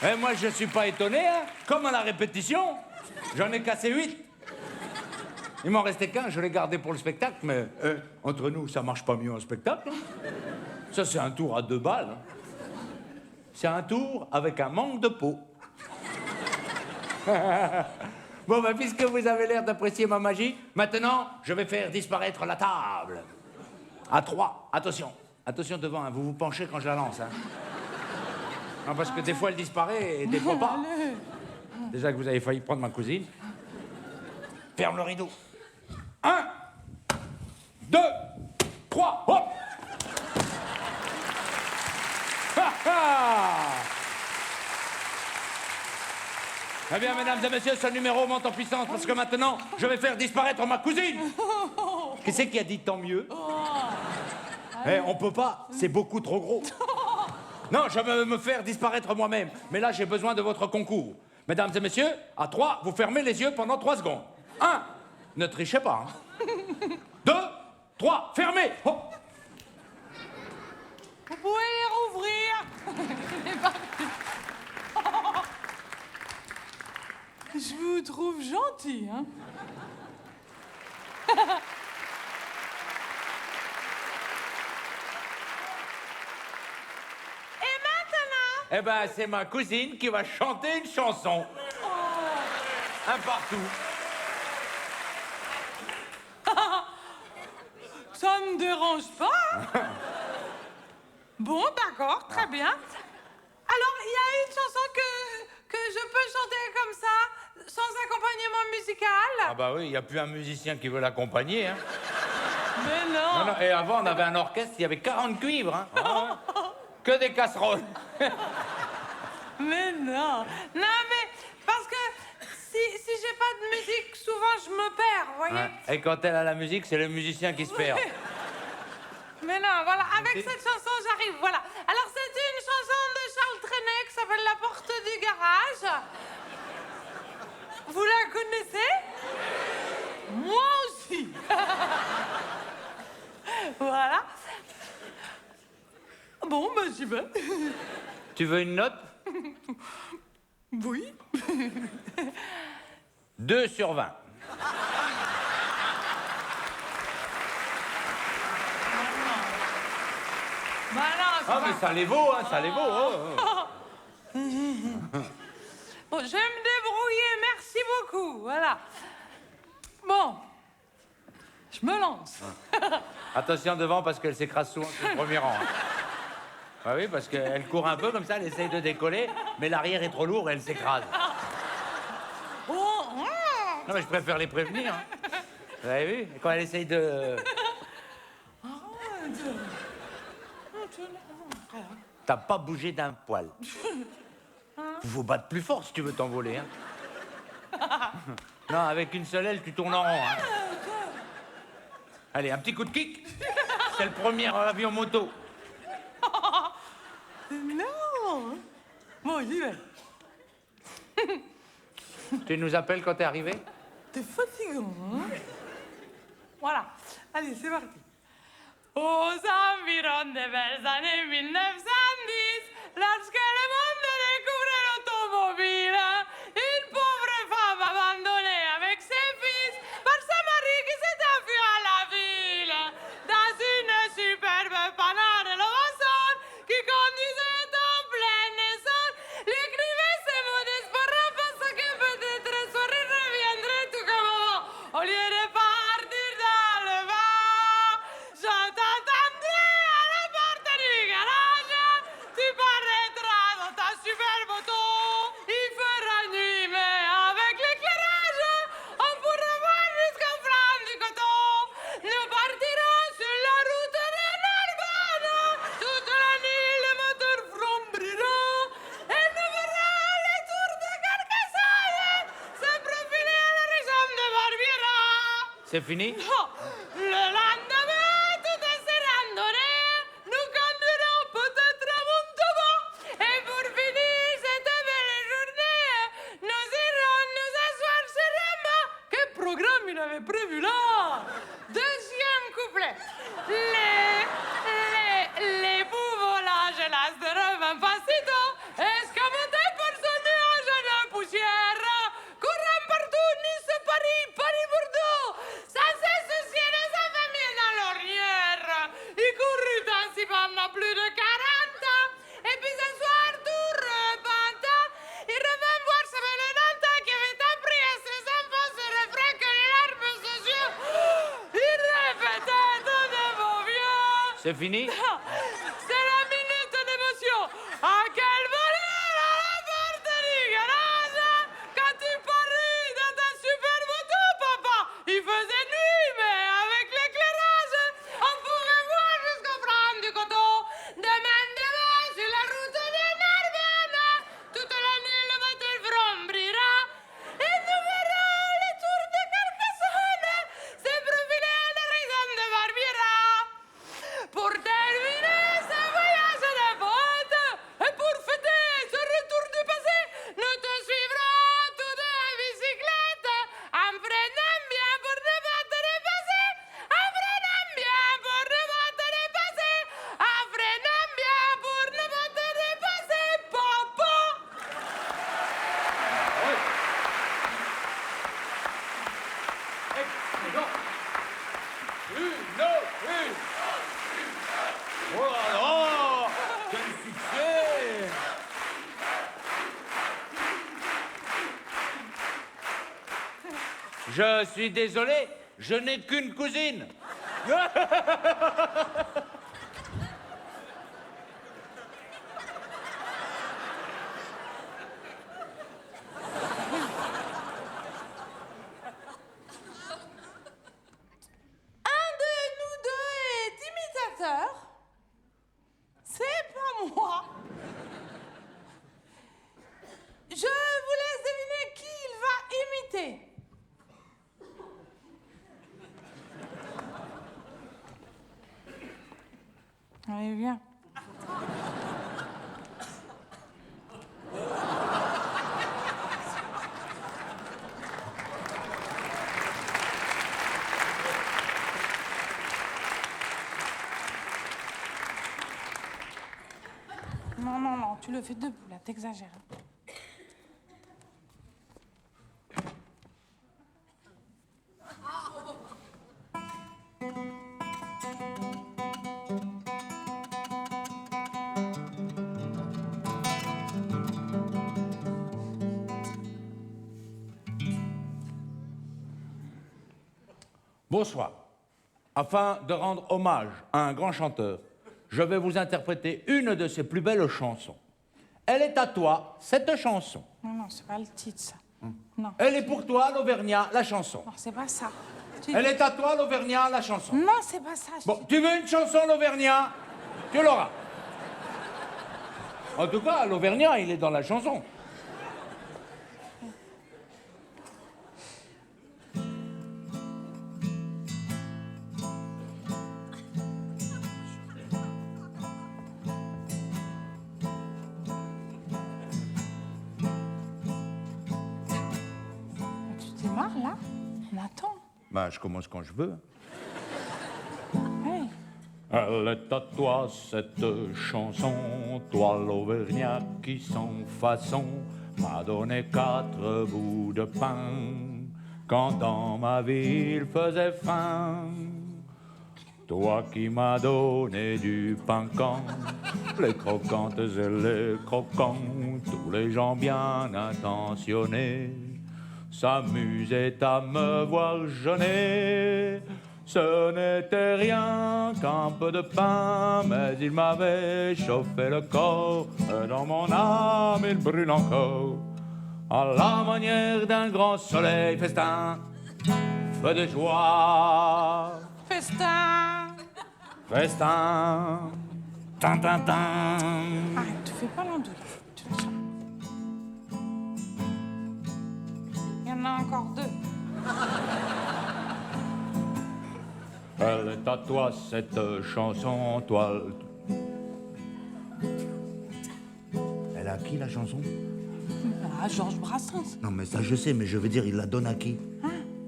[SPEAKER 2] Ouais, moi, je suis pas étonné, hein? Comme à la répétition, j'en ai cassé 8. Il m'en restait qu'un, je l'ai gardé pour le spectacle, mais entre nous, ça marche pas mieux en spectacle. Hein? Ça, c'est un tour à 2 balles. Hein? C'est un tour avec un manque de peau. Bon, ben, puisque vous avez l'air d'apprécier ma magie, maintenant, je vais faire disparaître la table. À 3, attention. Attention devant, hein, vous vous penchez quand je la lance. Hein. Non, parce que des fois, elle disparaît et des fois pas. Déjà que vous avez failli prendre ma cousine. Ferme le rideau. 1, 2, 3, hop! Eh bien, mesdames et messieurs, ce numéro monte en puissance parce que maintenant, je vais faire disparaître ma cousine. Qui c'est qui a dit tant mieux? Eh, on peut pas, c'est beaucoup trop gros. Non, je veux me faire disparaître moi-même. Mais là, j'ai besoin de votre concours. Mesdames et messieurs, à 3, vous fermez les yeux pendant 3 secondes. 1, ne trichez pas. 2, 3, fermez. Oh.
[SPEAKER 3] Vous pouvez les rouvrir. Il est parti. Je vous trouve gentil, hein. Et maintenant?
[SPEAKER 2] Eh ben, c'est ma cousine qui va chanter une chanson. Un partout.
[SPEAKER 3] Ça me dérange pas. Bon, d'accord, très bien. Alors, il y a une chanson que je peux chanter comme ça, sans accompagnement musical.
[SPEAKER 2] Ah bah oui, il n'y a plus un musicien qui veut l'accompagner. Hein.
[SPEAKER 3] Mais non.
[SPEAKER 2] Non, non, et avant, on avait un orchestre, il y avait 40 cuivres. Hein. Ah ouais. Que des casseroles.
[SPEAKER 3] Mais non. Non, mais parce que si j'ai pas de musique, souvent je me perds, vous voyez.
[SPEAKER 2] Ouais. Et quand elle a la musique, c'est le musicien qui se perd.
[SPEAKER 3] Mais non, voilà, avec
[SPEAKER 2] Ok.
[SPEAKER 3] cette chanson, j'arrive, voilà. Alors, c'est une chanson de Charles Trenet qui s'appelle La Porte du Garage. Vous la connaissez? Moi aussi. Voilà. Bon, ben, j'y vais.
[SPEAKER 2] Tu veux une note?
[SPEAKER 3] Oui.
[SPEAKER 2] 2 sur 20.
[SPEAKER 3] Bah non, c'est
[SPEAKER 2] Ah,
[SPEAKER 3] pas...
[SPEAKER 2] mais ça les vaut, hein, ça les vaut. Oh, oh.
[SPEAKER 3] Bon, je vais me débrouiller, merci beaucoup, voilà. Bon, je me lance.
[SPEAKER 2] Attention devant parce qu'elle s'écrase souvent sur le premier rang. Hein. Ah oui, parce qu'elle court un peu comme ça, elle essaye de décoller, mais l'arrière est trop lourd et elle s'écrase.
[SPEAKER 3] Oh,
[SPEAKER 2] Non, mais je préfère les prévenir. Hein. Vous avez vu? Quand elle essaye de... T'as pas bougé d'un poil. Faut battre plus fort si tu veux t'envoler. Hein. Non, avec une seule aile, tu tournes en rond. Hein. Allez, un petit coup de kick. C'est le premier avion moto.
[SPEAKER 3] non. Bon, j'y vais.
[SPEAKER 2] Tu nous appelles quand t'es arrivé?
[SPEAKER 3] T'es fatigant, hein? Voilà. Allez, c'est parti. Aux environs des belles années 1910, lorsque le monde découvrait l'automobile, une pauvre femme abandonnée avec ses fils par sa mari qui s'est enfui à la ville, dans une superbe Panhard Levasseur qui conduisait en plein essor, lui écrivait ces mots d'espoir en pensant que peut-être un soir il reviendrait tout comme avant, au lieu de partir dans le vent. Je t'attendrai à la porte du garage, tu paraîtras dans ta superbe auto, il fera nuit mais avec l'éclairage, on pourra voir jusqu'au flanc du coton. Nous partirons sur la route de Narbonne, toute la nuit le moteur frombrira, et nous verrons les tours de Carcassonne se profiler à l'horizon de Barbiera.
[SPEAKER 2] C'est fini?
[SPEAKER 3] Oh, le lendemain, tout est se randonnée, nous conduirons peut-être à Montauban. Et pour finir cette belle journée, nous irons nous asseoir sur un banc. Quel programme il avait prévu là? Deuxième couplet. Les bouvolages las de revin pasito, escamotés par son nuage de poussière, courant partout, Nice, Paris, Paris-Bordeaux, sans se soucier de sa famille dans l'ornière. Il courut ainsi pendant plus de 40 ans, et puis un soir, tout repentant, il revint voir sa belle Nanta qui avait appris à ses enfants ce refrain que les larmes aux yeux. Il répétait tout de beau vieux.
[SPEAKER 2] C'est fini?
[SPEAKER 3] C'est la minute d'émotion. À quel bonheur à la porte du garage. Quand tu parus dans ta superbe auto, papa, il faisait nuit, mais avec l'éclairage, on pouvait voir jusqu'au flanc du coton. Demain, sur la route de Narbonne, toute la nuit le moteur frombrira. Et nous verrons les tours de Carcassonne se profiler à l'horizon de Barbiera. Pour terminer
[SPEAKER 2] Non. Une. Oh là là, quel succès! Je suis désolé, je n'ai qu'une cousine.
[SPEAKER 3] Un de nous deux est imitateur. C'est pas moi. Je vous laisse deviner qui il va imiter. Allez, viens. Non, tu le fais debout, là, t'exagères.
[SPEAKER 2] Bonsoir. Afin de rendre hommage à un grand chanteur, je vais vous interpréter une de ses plus belles chansons. Elle est à toi, cette chanson.
[SPEAKER 3] Non, c'est pas le titre, ça. Non.
[SPEAKER 2] Elle est pour toi, l'Auvergnat, la chanson.
[SPEAKER 3] Non, c'est pas ça.
[SPEAKER 2] Elle est à toi, l'Auvergnat, la chanson.
[SPEAKER 3] Non, c'est pas ça.
[SPEAKER 2] Bon, tu veux une chanson, l'Auvergnat? Tu l'auras. En tout cas, l'Auvergnat, il est dans la chanson.
[SPEAKER 3] Tu démarres, là? On attend.
[SPEAKER 2] Ben, je commence quand je veux.
[SPEAKER 3] Hey.
[SPEAKER 2] Elle est à toi, cette chanson, toi l'Auvergnat qui sans façon m'a donné 4 bouts de pain quand dans ma vie il faisait faim. Toi qui m'as donné du pain quand les croquantes et les croquants, tous les gens bien intentionnés s'amusaient à me voir jeûner. Ce n'était rien qu'un peu de pain, mais il m'avait chauffé le corps. Et dans mon âme, il brûle encore. À la manière d'un grand soleil festin, feu de joie,
[SPEAKER 3] Festin.
[SPEAKER 2] festin, tin, tin, tin.
[SPEAKER 3] Arrête, tu fais pas l'andouille. Tu fais ça. Il y en a encore 2.
[SPEAKER 2] Elle est à toi, cette chanson, toi. Elle a à qui, la chanson?
[SPEAKER 3] Ah, Georges Brassens.
[SPEAKER 5] Non, mais ça, je sais, mais je veux dire, il la donne à qui?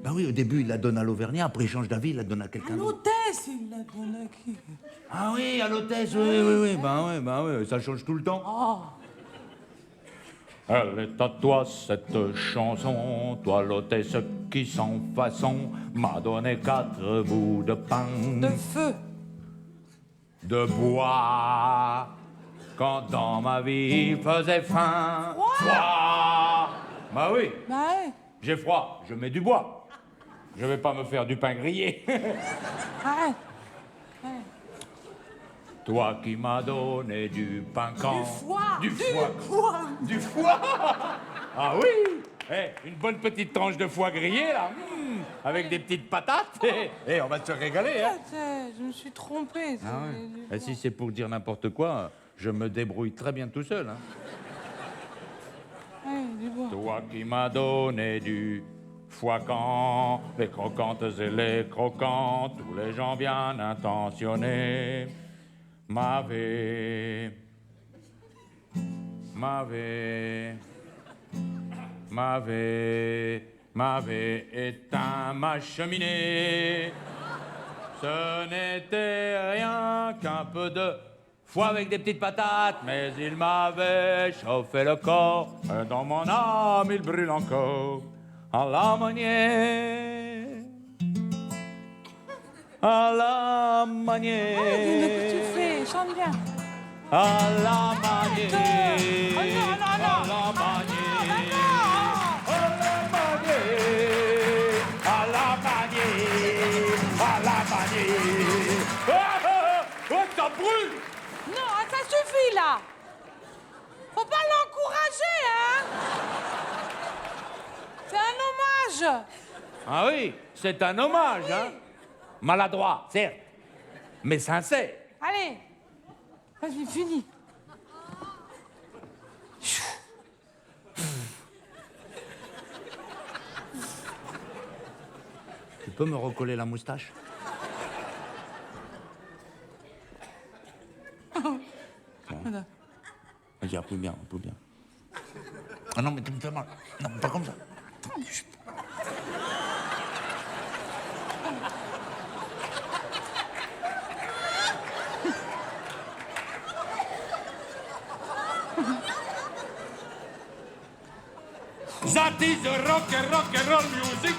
[SPEAKER 5] Ben oui, au début, il la donne à l'Auvergnat, après, il change d'avis, il la donne à quelqu'un d'autre.
[SPEAKER 3] L'hôtesse, il l'a donné à qui?
[SPEAKER 2] Ah oui, à l'hôtesse, oui, ben oui, ça change tout le temps.
[SPEAKER 3] Oh.
[SPEAKER 2] Elle est à toi, cette chanson, toi l'hôtesse qui sans façon m'a donné 4 bouts de pain,
[SPEAKER 3] De feu.
[SPEAKER 2] de bois, quand dans ma vie il faisait faim. Froid. Bah oui,
[SPEAKER 3] Bah ouais.
[SPEAKER 2] j'ai froid, je mets du bois. Je vais pas me faire du pain grillé.
[SPEAKER 3] Arrête.
[SPEAKER 2] Toi qui m'as donné du pain quand...
[SPEAKER 3] Du foie.
[SPEAKER 2] Du foie. Du foie. Ah oui. Une bonne petite tranche de foie grillé, là. Avec des petites patates. On va se régaler, hein.
[SPEAKER 3] Je me suis trompée.
[SPEAKER 2] Ah ouais. Et si c'est pour dire n'importe quoi, je me débrouille très bien tout seul, hein.
[SPEAKER 3] Ouais, du bois.
[SPEAKER 2] Toi qui m'as donné du foie quand les croquantes et les croquants, tous les gens bien intentionnés m'avaient éteint ma cheminée. Ce n'était rien qu'un peu de foie avec des petites patates, mais il m'avait chauffé le corps. Et dans mon âme, il brûle encore à la manière à la
[SPEAKER 3] Qu'est-ce que
[SPEAKER 2] manière,
[SPEAKER 3] tu fais? Chante bien.
[SPEAKER 2] à la manière,
[SPEAKER 3] Oh non, non, non.
[SPEAKER 2] à la manière, à la manière, à la manière, à la manière. Ah, ah, ah, oh, ça brûle!
[SPEAKER 3] Non, ça suffit là. Faut pas l'encourager, hein. C'est un hommage.
[SPEAKER 2] Ah oui, c'est un hommage, hein? Maladroit, certes, mais sincère.
[SPEAKER 3] Allez, vas-y, finis.
[SPEAKER 5] Tu peux me recoller la moustache? Vas-y, appuie bien, appuie bien. Ah non, mais tu me fais mal. Non, pas comme ça.
[SPEAKER 2] That is rock and roll music.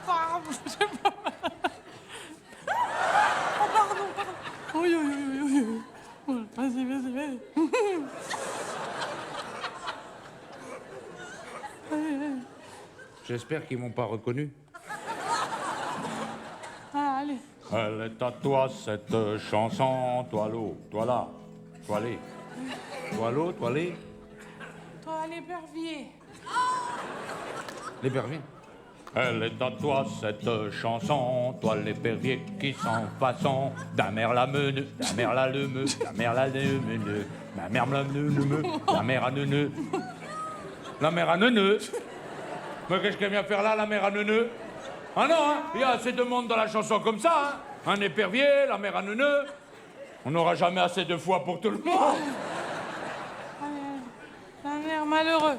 [SPEAKER 3] Pardon, je sais pas. Oh, pardon, pardon. Oui, oui, oui, oui, oui. Voilà, vas-y, vas-y, vas-y.
[SPEAKER 2] J'espère qu'ils m'ont pas reconnu.
[SPEAKER 3] Ah, allez.
[SPEAKER 2] Elle est à toi cette chanson, toi l'eau, toi là, toi les. Toi l'eau, toi les.
[SPEAKER 3] Toi, l'épervier.
[SPEAKER 2] L'épervier. Elle est à toi cette chanson, toi l'épervier qui sans façon, d'un mer la meune, d'un mer la lemeu, d'un mer la lemeu, d'un mer la neuneu, la mer à neuneu. La mer à neuneu. Mais qu'est-ce qu'elle vient faire là, la mer à neuneu? Ah non, hein, il y a assez de monde dans la chanson comme ça, hein. Un épervier, la mer à neuneu. On n'aura jamais assez de fois pour tout le monde.
[SPEAKER 3] Un air malheureux.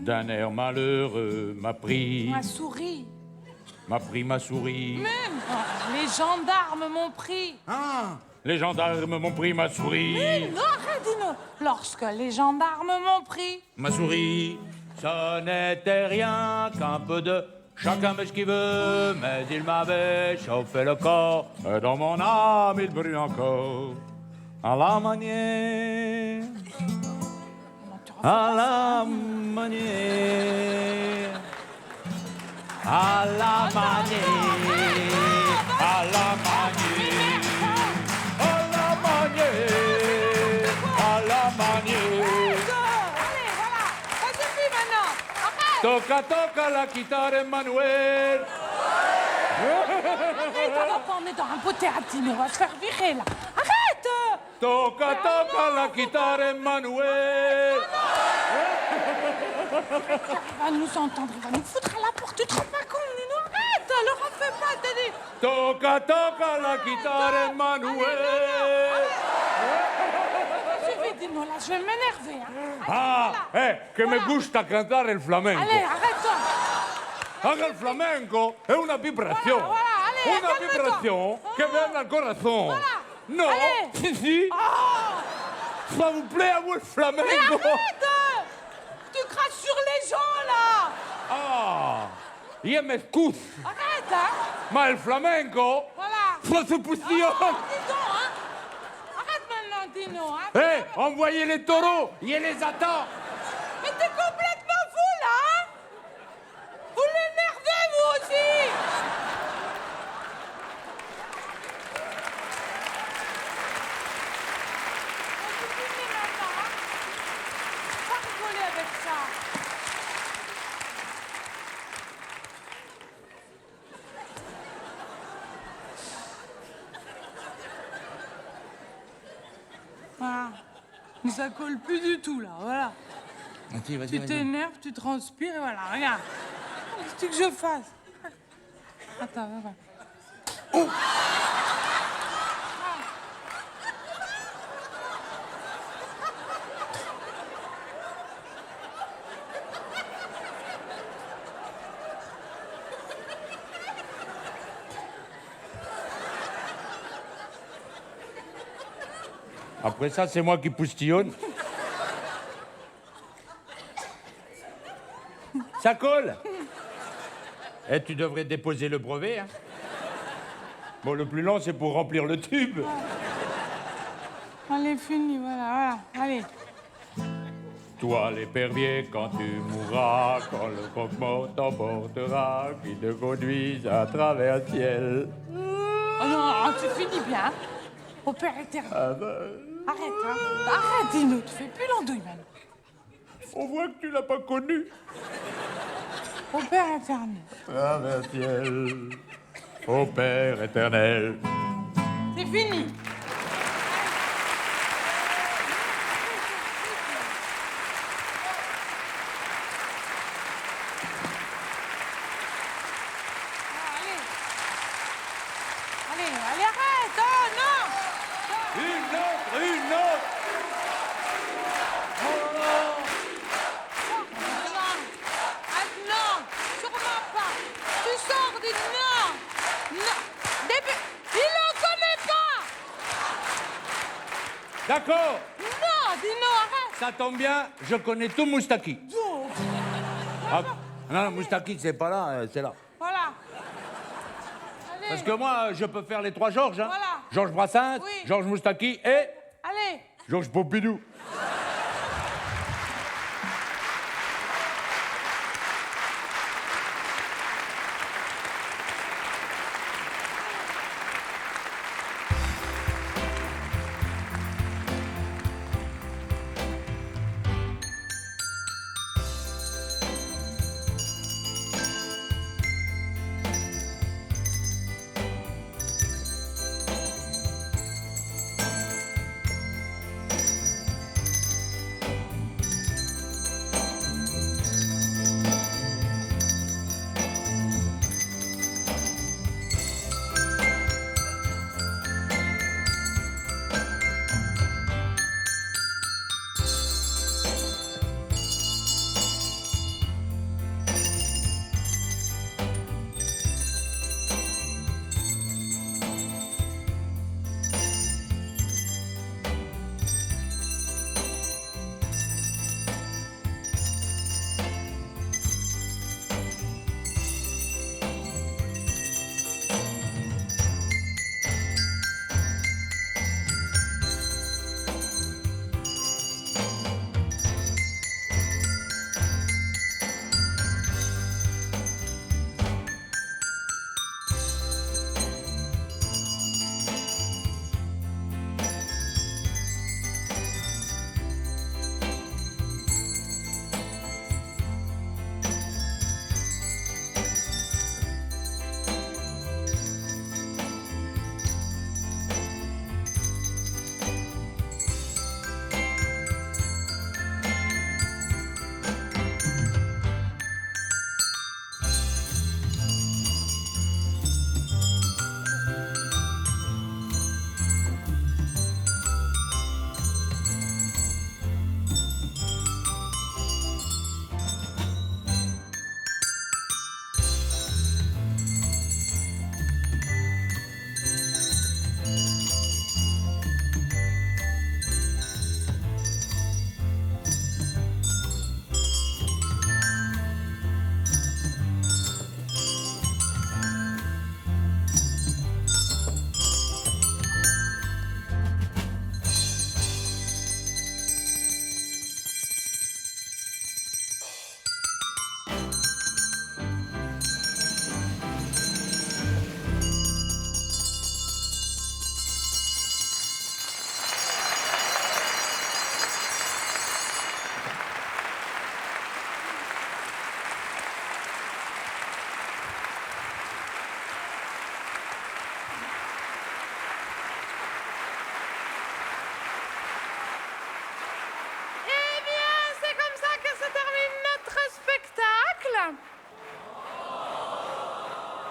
[SPEAKER 2] D'un air malheureux m'a pris,
[SPEAKER 3] Ma souris.
[SPEAKER 2] m'a pris ma souris.
[SPEAKER 3] Même. Les gendarmes m'ont pris.
[SPEAKER 2] Ah, les gendarmes m'ont pris ma souris.
[SPEAKER 3] Non, arrête, dis-nous. Lorsque les gendarmes m'ont pris.
[SPEAKER 2] Ma souris, ça n'était rien qu'un peu de chacun met ce qu'il veut, mais il m'avait chauffé le corps. Et dans mon âme, il brûle encore. À la manière, à la manière, à la manière, à la manière, à la manière, à la manière.
[SPEAKER 3] Allez, voilà. Ça suffit maintenant. Arrête.
[SPEAKER 2] Toca, toca la guitare, Emmanuel.
[SPEAKER 3] Arrête, on est dans un beau théâtre, on va se faire virer là. Arrête.
[SPEAKER 2] Toca, toca la guitare, Emmanuel.
[SPEAKER 3] Il va nous entendre, il va nous foutre à la porte. Tu te rends pas compte, Nino? Arrête. Le refais pas, t'as dit.
[SPEAKER 2] Toca, toca la guitare, Emmanuel.
[SPEAKER 3] Ça suffit, Dino, là, je vais m'énerver. Hein.
[SPEAKER 2] Ah, que me gusta cantare il flamenco.
[SPEAKER 3] Allez, arrête-toi.
[SPEAKER 2] Anche il flamenco è una vibrazione.
[SPEAKER 3] Voilà, voilà, allez,
[SPEAKER 2] Una
[SPEAKER 3] calme-toi.
[SPEAKER 2] vibrazione che viene dal corazon.
[SPEAKER 3] Voilà.
[SPEAKER 2] No,
[SPEAKER 3] Allez.
[SPEAKER 2] si, si.
[SPEAKER 3] Oh.
[SPEAKER 2] Ça vous plaît à vous le
[SPEAKER 3] Mais
[SPEAKER 2] flamenco?
[SPEAKER 3] arrête. Tu craches sur les gens, là.
[SPEAKER 2] Ah, io mi scuso,
[SPEAKER 3] Arrête, hein.
[SPEAKER 2] ma il flamenco
[SPEAKER 3] Voilà.
[SPEAKER 2] fa su
[SPEAKER 3] Oh,
[SPEAKER 2] posizione.
[SPEAKER 3] dis donc, hein. Arrête maintenant, Dino, hein.
[SPEAKER 2] Envoyez les taureaux, il les attend.
[SPEAKER 3] Mais t'es complètement fou, là, hein. Vous l'énervez, vous aussi. Vous filmez maintenant, hein. Pas rigoler avec ça. Voilà. Mais ça colle plus du tout, là, voilà.
[SPEAKER 5] Vas-y, vas-y,
[SPEAKER 3] Tu
[SPEAKER 5] vas-y.
[SPEAKER 3] t'énerves, tu transpires, et voilà, regarde. Qu'est-ce que tu veux que je fasse? Attends, voilà.
[SPEAKER 2] Après ça, c'est moi qui poustillonne. Ça colle. Eh, tu devrais déposer le brevet, hein. Bon, le plus long, c'est pour remplir le tube.
[SPEAKER 3] Allez, fini, voilà, allez.
[SPEAKER 2] Toi, l'épervier, quand tu mourras, quand le croque-mort t'emportera, qui te conduise à travers le ciel.
[SPEAKER 3] Oh non, tu finis bien. Au Père éternel.
[SPEAKER 2] Ah ben,
[SPEAKER 3] Arrête, hein. Arrête, dis-nous, tu fais plus l'andouille maintenant.
[SPEAKER 2] on voit que tu l'as pas connu.
[SPEAKER 3] Au Père éternel.
[SPEAKER 2] Travers le ciel, au Père éternel.
[SPEAKER 3] C'est fini. Allez, arrête. Oh non.
[SPEAKER 2] Une autre.
[SPEAKER 3] Non, sûrement pas. Tu sors du non. Non. Il ne connaît pas.
[SPEAKER 2] D'accord,
[SPEAKER 3] Non, dis-nous, arrête.
[SPEAKER 2] ça tombe bien, je connais tout Moustaki. Ah, non, Moustaki, c'est pas là, c'est là.
[SPEAKER 3] Voilà. Allez.
[SPEAKER 2] Parce que moi, je peux faire les 3 Georges. Hein.
[SPEAKER 3] Voilà.
[SPEAKER 2] Georges Brassens,
[SPEAKER 3] Oui.
[SPEAKER 2] Georges Moustaki et
[SPEAKER 3] Allez.
[SPEAKER 2] Georges Pompidou.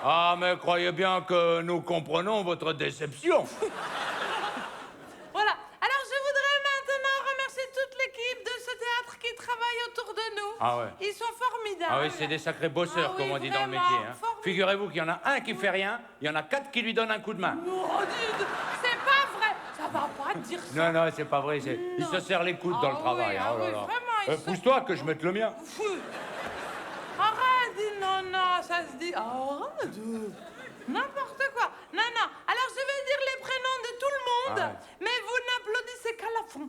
[SPEAKER 2] Ah, mais croyez bien que nous comprenons votre déception.
[SPEAKER 3] Voilà. Alors, je voudrais maintenant remercier toute l'équipe de ce théâtre qui travaille autour de nous.
[SPEAKER 2] Ah ouais.
[SPEAKER 3] Ils sont formidables.
[SPEAKER 2] Ah oui, c'est des sacrés bosseurs,
[SPEAKER 3] Ah oui,
[SPEAKER 2] comme on dit dans le
[SPEAKER 3] vraiment,
[SPEAKER 2] métier. Hein.
[SPEAKER 3] formidable.
[SPEAKER 2] Figurez-vous qu'il y en a un qui fait rien, il y en a 4 qui lui donnent un coup de main.
[SPEAKER 3] Oh, c'est pas vrai. Ça va pas dire ça.
[SPEAKER 2] Non, non, c'est pas vrai. Il se serre les coudes dans le
[SPEAKER 3] Ah
[SPEAKER 2] travail.
[SPEAKER 3] oui,
[SPEAKER 2] hein,
[SPEAKER 3] ah
[SPEAKER 2] oh là
[SPEAKER 3] oui,
[SPEAKER 2] là.
[SPEAKER 3] vraiment, il se-
[SPEAKER 2] Pousse-toi que je mette le mien.
[SPEAKER 3] Arrête, dis non, ça se dire... Arrête. N'importe quoi. Non, non. Alors, je vais dire les prénoms de tout le monde,
[SPEAKER 2] Ah ouais.
[SPEAKER 3] mais vous n'applaudissez qu'à la fin.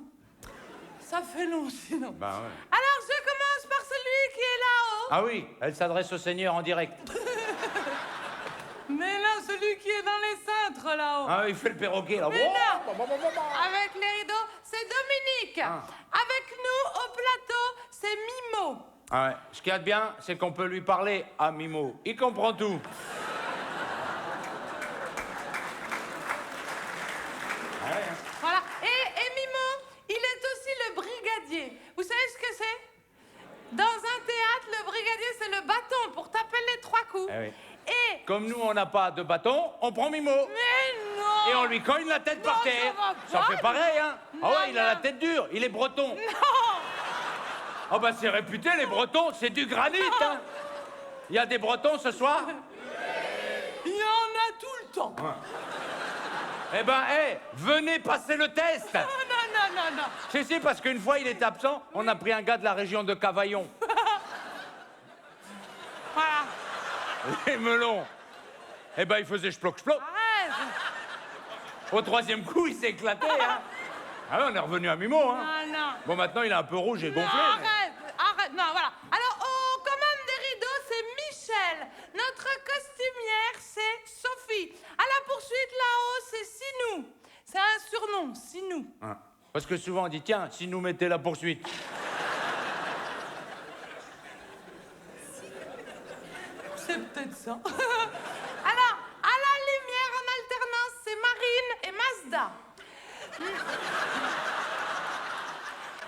[SPEAKER 3] Ça fait long, sinon.
[SPEAKER 2] Bah ouais.
[SPEAKER 3] Alors, je commence par celui qui est là-haut.
[SPEAKER 2] Ah oui, elle s'adresse au Seigneur en direct.
[SPEAKER 3] Mais non, celui qui est dans les cintres, là-haut.
[SPEAKER 2] Ah, il fait le perroquet, là.
[SPEAKER 3] Mais
[SPEAKER 2] Oh,
[SPEAKER 3] non.
[SPEAKER 2] bah, bah, bah, bah.
[SPEAKER 3] Avec les rideaux, c'est Dominique.
[SPEAKER 2] Ah.
[SPEAKER 3] Avec nous, au plateau, c'est Mimo.
[SPEAKER 2] Ah ouais. Ce qu'il y a de bien, c'est qu'on peut lui parler à Mimo. Il comprend tout.
[SPEAKER 3] Voilà. Et Mimo, il est aussi le brigadier. Vous savez ce que c'est? Dans un théâtre, le brigadier, c'est le bâton pour taper les 3 coups.
[SPEAKER 2] Eh oui.
[SPEAKER 3] Et...
[SPEAKER 2] Comme nous, on n'a pas de bâton, on prend Mimo.
[SPEAKER 3] Mais non!
[SPEAKER 2] Et on lui cogne la tête par
[SPEAKER 3] Non,
[SPEAKER 2] terre.
[SPEAKER 3] ça va pas.
[SPEAKER 2] fait pareil, hein.
[SPEAKER 3] Non,
[SPEAKER 2] Ah ouais, il a
[SPEAKER 3] non.
[SPEAKER 2] la tête dure, il est breton.
[SPEAKER 3] Non!
[SPEAKER 2] Ah bah c'est réputé, les Bretons, c'est du granit, hein. Il y a des Bretons ce soir?
[SPEAKER 3] Il y en a tout le temps.
[SPEAKER 2] Eh ben, venez passer le test.
[SPEAKER 3] Non, non, non, non.
[SPEAKER 2] Si, parce qu'une fois, il était absent, on a pris un gars de la région de Cavaillon.
[SPEAKER 3] Voilà.
[SPEAKER 2] Les melons. Eh ben, il faisait sploc-sploc.
[SPEAKER 3] Arrête.
[SPEAKER 2] Au 3e coup, il s'est éclaté, hein. Ah ouais, on est revenu à Mimo, hein.
[SPEAKER 3] Non, non.
[SPEAKER 2] Bon, maintenant, il est un peu rouge et
[SPEAKER 3] Non,
[SPEAKER 2] gonflé. mais-
[SPEAKER 3] arrête, arrête, non, voilà. Alors, aux commandes des rideaux, c'est Michel. Notre costumière, c'est Sophie. À la poursuite, là-haut, c'est Sinou. C'est un surnom, Sinou.
[SPEAKER 2] Hein. Parce que souvent, on dit, tiens, si nous mettez la poursuite.
[SPEAKER 3] C'est peut-être ça. Alors, à la lumière, en alternance, c'est Marine et Mazda.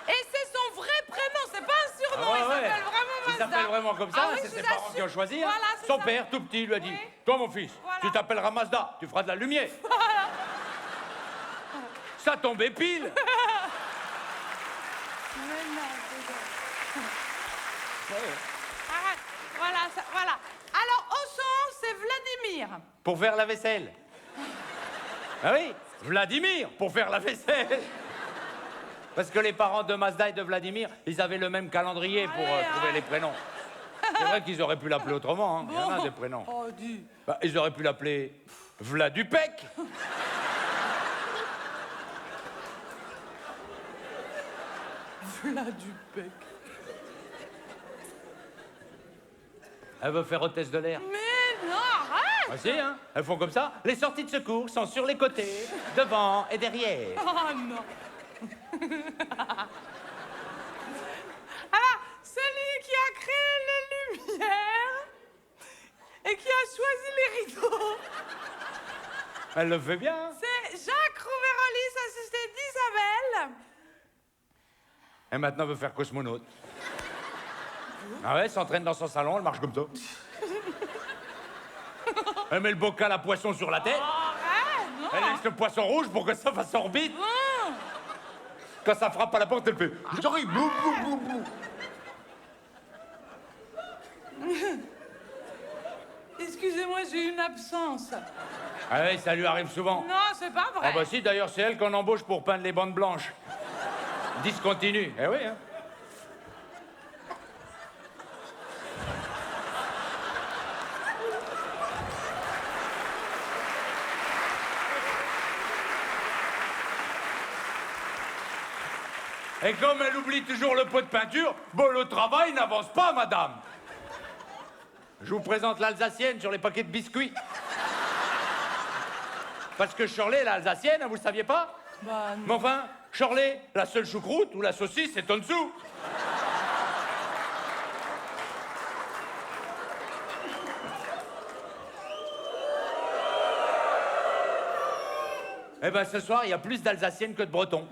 [SPEAKER 3] Et c'est son vrai prénom, c'est pas un surnom,
[SPEAKER 2] Ah ouais,
[SPEAKER 3] il
[SPEAKER 2] ouais.
[SPEAKER 3] s'appelle vraiment
[SPEAKER 2] Il
[SPEAKER 3] Mazda.
[SPEAKER 2] s'appelle vraiment comme ça,
[SPEAKER 3] Ah oui,
[SPEAKER 2] c'est
[SPEAKER 3] je
[SPEAKER 2] ses
[SPEAKER 3] vous
[SPEAKER 2] parents
[SPEAKER 3] assure.
[SPEAKER 2] qui ont choisi. Hein.
[SPEAKER 3] Voilà, c'est
[SPEAKER 2] Son
[SPEAKER 3] ça.
[SPEAKER 2] père, tout petit, lui a dit,
[SPEAKER 3] Oui.
[SPEAKER 2] toi, mon fils,
[SPEAKER 3] Voilà.
[SPEAKER 2] tu t'appelleras Mazda, tu feras de la lumière. Ça tombait pile.
[SPEAKER 3] Mais non, c'est bon. Arrête. Voilà, voilà. Alors, au son, c'est Vladimir.
[SPEAKER 2] Pour faire la vaisselle. Ah oui, Vladimir, pour faire la vaisselle. Parce que les parents de Mazda et de Vladimir, ils avaient le même calendrier pour
[SPEAKER 3] Allez,
[SPEAKER 2] trouver
[SPEAKER 3] arrête.
[SPEAKER 2] les prénoms. C'est vrai qu'ils auraient pu l'appeler autrement, hein. Il y en a
[SPEAKER 3] Bon.
[SPEAKER 2] des prénoms.
[SPEAKER 3] Oh, dis.
[SPEAKER 2] Bah, ils auraient pu l'appeler Vladupec.
[SPEAKER 3] Vladupec.
[SPEAKER 2] Elle veut faire hôtesse de l'air.
[SPEAKER 3] Mais non, arrête.
[SPEAKER 2] Ah si, hein. Elles font comme ça. Les sorties de secours sont sur les côtés, devant et derrière.
[SPEAKER 3] Oh non. Alors, celui qui a créé les lumières et qui a choisi les rideaux,
[SPEAKER 2] Elle le fait bien, hein.
[SPEAKER 3] c'est Jacques Rouvérolis, assisté d'Isabelle.
[SPEAKER 2] Et maintenant, elle veut faire cosmonaute. Ah ouais, elle s'entraîne dans son salon, elle marche comme ça. Elle met le bocal à poisson sur la tête.
[SPEAKER 3] Arrête, non.
[SPEAKER 2] Elle laisse le poisson rouge pour que ça fasse orbite.
[SPEAKER 3] Non.
[SPEAKER 2] Quand ça frappe à la porte, elle fait j'arrive, blou, blou, blou, blou.
[SPEAKER 3] Excusez-moi, j'ai une absence.
[SPEAKER 2] Ah ouais, ça lui arrive souvent.
[SPEAKER 3] Non, c'est pas vrai.
[SPEAKER 2] Ah bah si, d'ailleurs, c'est elle qu'on embauche pour peindre les bandes blanches. Discontinue. Eh oui, hein. Et comme elle oublie toujours le pot de peinture, bon, le travail n'avance pas, madame. Je vous présente l'Alsacienne sur les paquets de biscuits. Parce que Chorley, l'Alsacienne, vous le saviez pas?
[SPEAKER 3] Bah, non.
[SPEAKER 2] Mais enfin, Chorley, la seule choucroute ou la saucisse, c'est en dessous. Eh ben, ce soir, il y a plus d'Alsaciennes que de Bretons.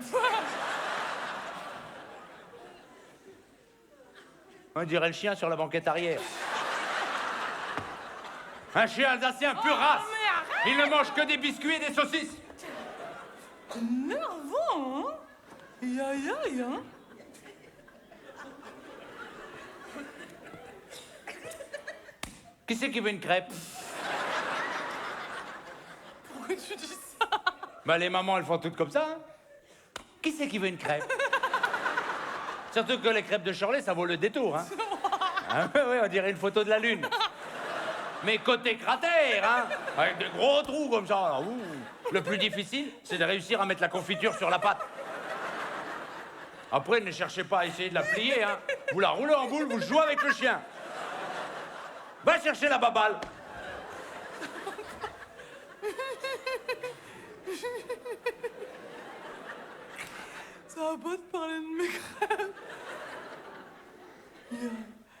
[SPEAKER 2] On dirait le chien sur la banquette arrière. Un chien alsacien pure race.
[SPEAKER 3] mais arrête.
[SPEAKER 2] Il ne mange que des biscuits et des saucisses.
[SPEAKER 3] Nerveux, hein? Aïe, aïe, hein?
[SPEAKER 2] Qui c'est qui veut une crêpe?
[SPEAKER 3] Pourquoi tu dis ça?
[SPEAKER 2] Bah, les mamans, elles font toutes comme ça. Hein. Qui c'est qui veut une crêpe? Surtout que les crêpes de Chorley, ça vaut le détour. Hein. Ah, ouais, on dirait une photo de la Lune. mais côté cratère, hein, avec des gros trous comme ça. Alors, ouh. Le plus difficile, c'est de réussir à mettre la confiture sur la pâte. Après, ne cherchez pas à essayer de la plier, hein. Vous la roulez en boule, vous jouez avec le chien. Va chercher la baballe.
[SPEAKER 3] Ça va pas te parler de mes crêpes.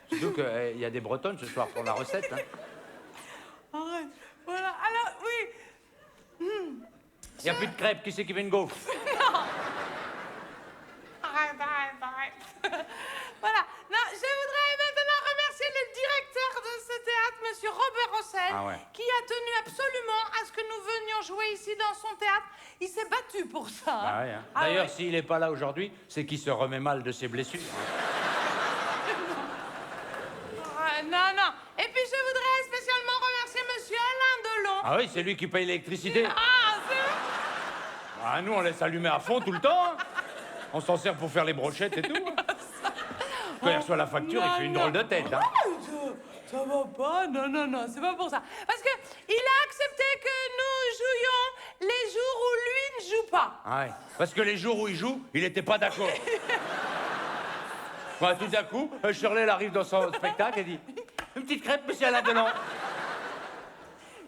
[SPEAKER 2] Surtout qu'il y a des Bretonnes ce soir pour la recette, hein.
[SPEAKER 3] Arrête. Voilà. Alors, oui.
[SPEAKER 2] Il n'y a plus de crêpes, qui c'est qui vient de gauche?
[SPEAKER 3] Arrête. Voilà. Non, je voudrais maintenant remercier le directeur de ce théâtre, Monsieur Robert Rossel,
[SPEAKER 2] Ah ouais.
[SPEAKER 3] qui a tenu absolument à ce que nous venions jouer ici dans son théâtre. Il s'est battu pour ça.
[SPEAKER 2] Ah ouais, hein.
[SPEAKER 3] Ah
[SPEAKER 2] D'ailleurs,
[SPEAKER 3] ouais.
[SPEAKER 2] s'il n'est pas là aujourd'hui, c'est qu'il se remet mal de ses blessures.
[SPEAKER 3] Ah, non. Et puis je voudrais spécialement remercier Monsieur Alain Delon.
[SPEAKER 2] Ah oui, c'est lui qui paye l'électricité.
[SPEAKER 3] Ah, c'est vrai.
[SPEAKER 2] Ah, nous, on laisse allumer à fond tout le temps, hein. On s'en sert pour faire les brochettes et tout, hein. Quand il reçoit la facture, il fait une drôle de tête, hein.
[SPEAKER 3] Ça va pas, non, c'est pas pour ça. Parce que il a accepté que nous jouions les jours où lui ne joue pas.
[SPEAKER 2] Ah ouais. Parce que les jours où il joue, il n'était pas d'accord. Ouais, tout d'un coup, Shirley elle arrive dans son spectacle et dit « Une petite crêpe, monsieur Alain Delon ».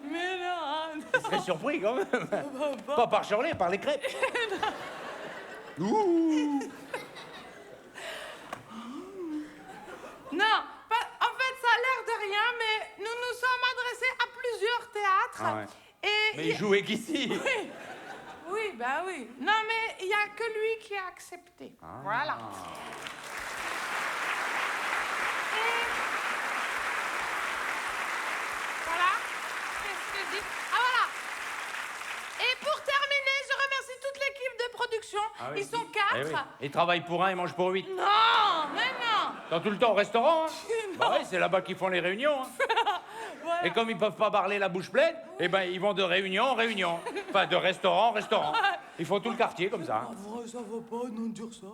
[SPEAKER 3] Mais non,
[SPEAKER 2] Il serait surpris, quand même. Pas par Shirley, par les crêpes. Ouh.
[SPEAKER 3] non. En fait, ça a l'air de rien, mais nous nous sommes adressés à plusieurs théâtres.
[SPEAKER 2] Ah ouais.
[SPEAKER 3] Et
[SPEAKER 2] Mais il jouait qu'ici.
[SPEAKER 3] oui, bah oui. Non, mais il y a que lui qui a accepté.
[SPEAKER 2] Ah.
[SPEAKER 3] Voilà. Voilà. Qu'est-ce que je dis? Ah, voilà. Et pour terminer, je remercie toute l'équipe de production.
[SPEAKER 2] Ah oui.
[SPEAKER 3] Ils sont
[SPEAKER 2] Eh
[SPEAKER 3] 4.
[SPEAKER 2] oui. Il travaille pour un, il mange pour 8.
[SPEAKER 3] Non, mais non.
[SPEAKER 2] Dans tout le temps au restaurant, hein. Bah oui, c'est là-bas qu'ils font les réunions, hein.
[SPEAKER 3] Voilà.
[SPEAKER 2] Et comme ils peuvent pas parler la bouche pleine, eh ben ils vont de réunion en réunion. Enfin, de restaurant en restaurant. Ils font tout le quartier comme ça, hein.
[SPEAKER 3] En vrai, ça va pas, non, dire ça.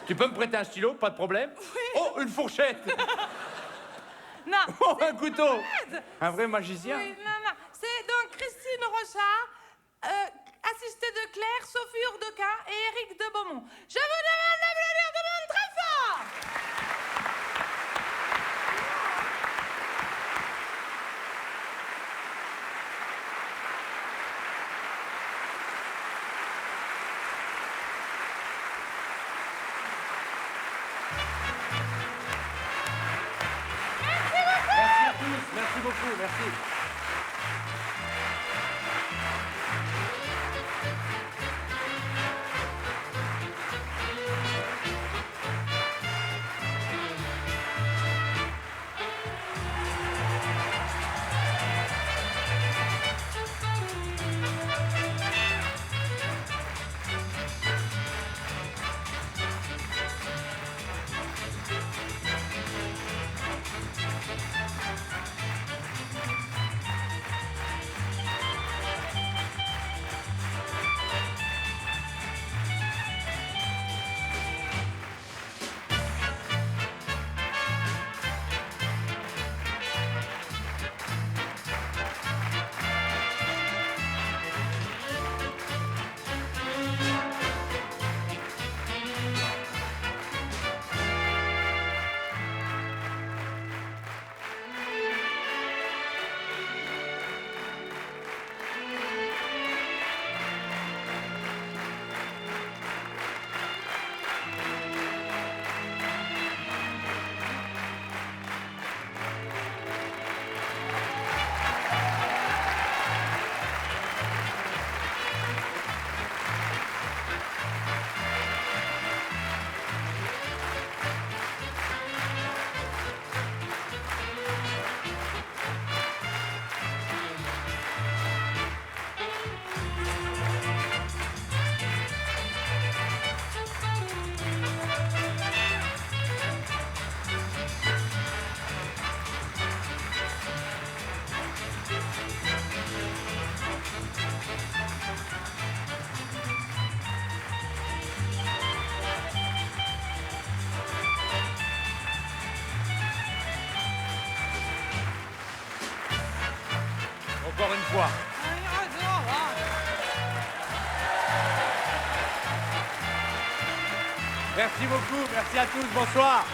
[SPEAKER 2] Tu peux me prêter un stylo, pas de problème? Oh, une fourchette!
[SPEAKER 3] Non.
[SPEAKER 2] Oh, un couteau! Un vrai magicien.
[SPEAKER 3] Oui, non. C'est donc Christine Rochard, assistée de Claire, Sophie Urdequin et Éric de Beaumont. Je vous demande d'applaudir tout le monde très fort!
[SPEAKER 2] Merci à tous, merci beaucoup, merci. encore une fois. Merci beaucoup, merci à tous, bonsoir.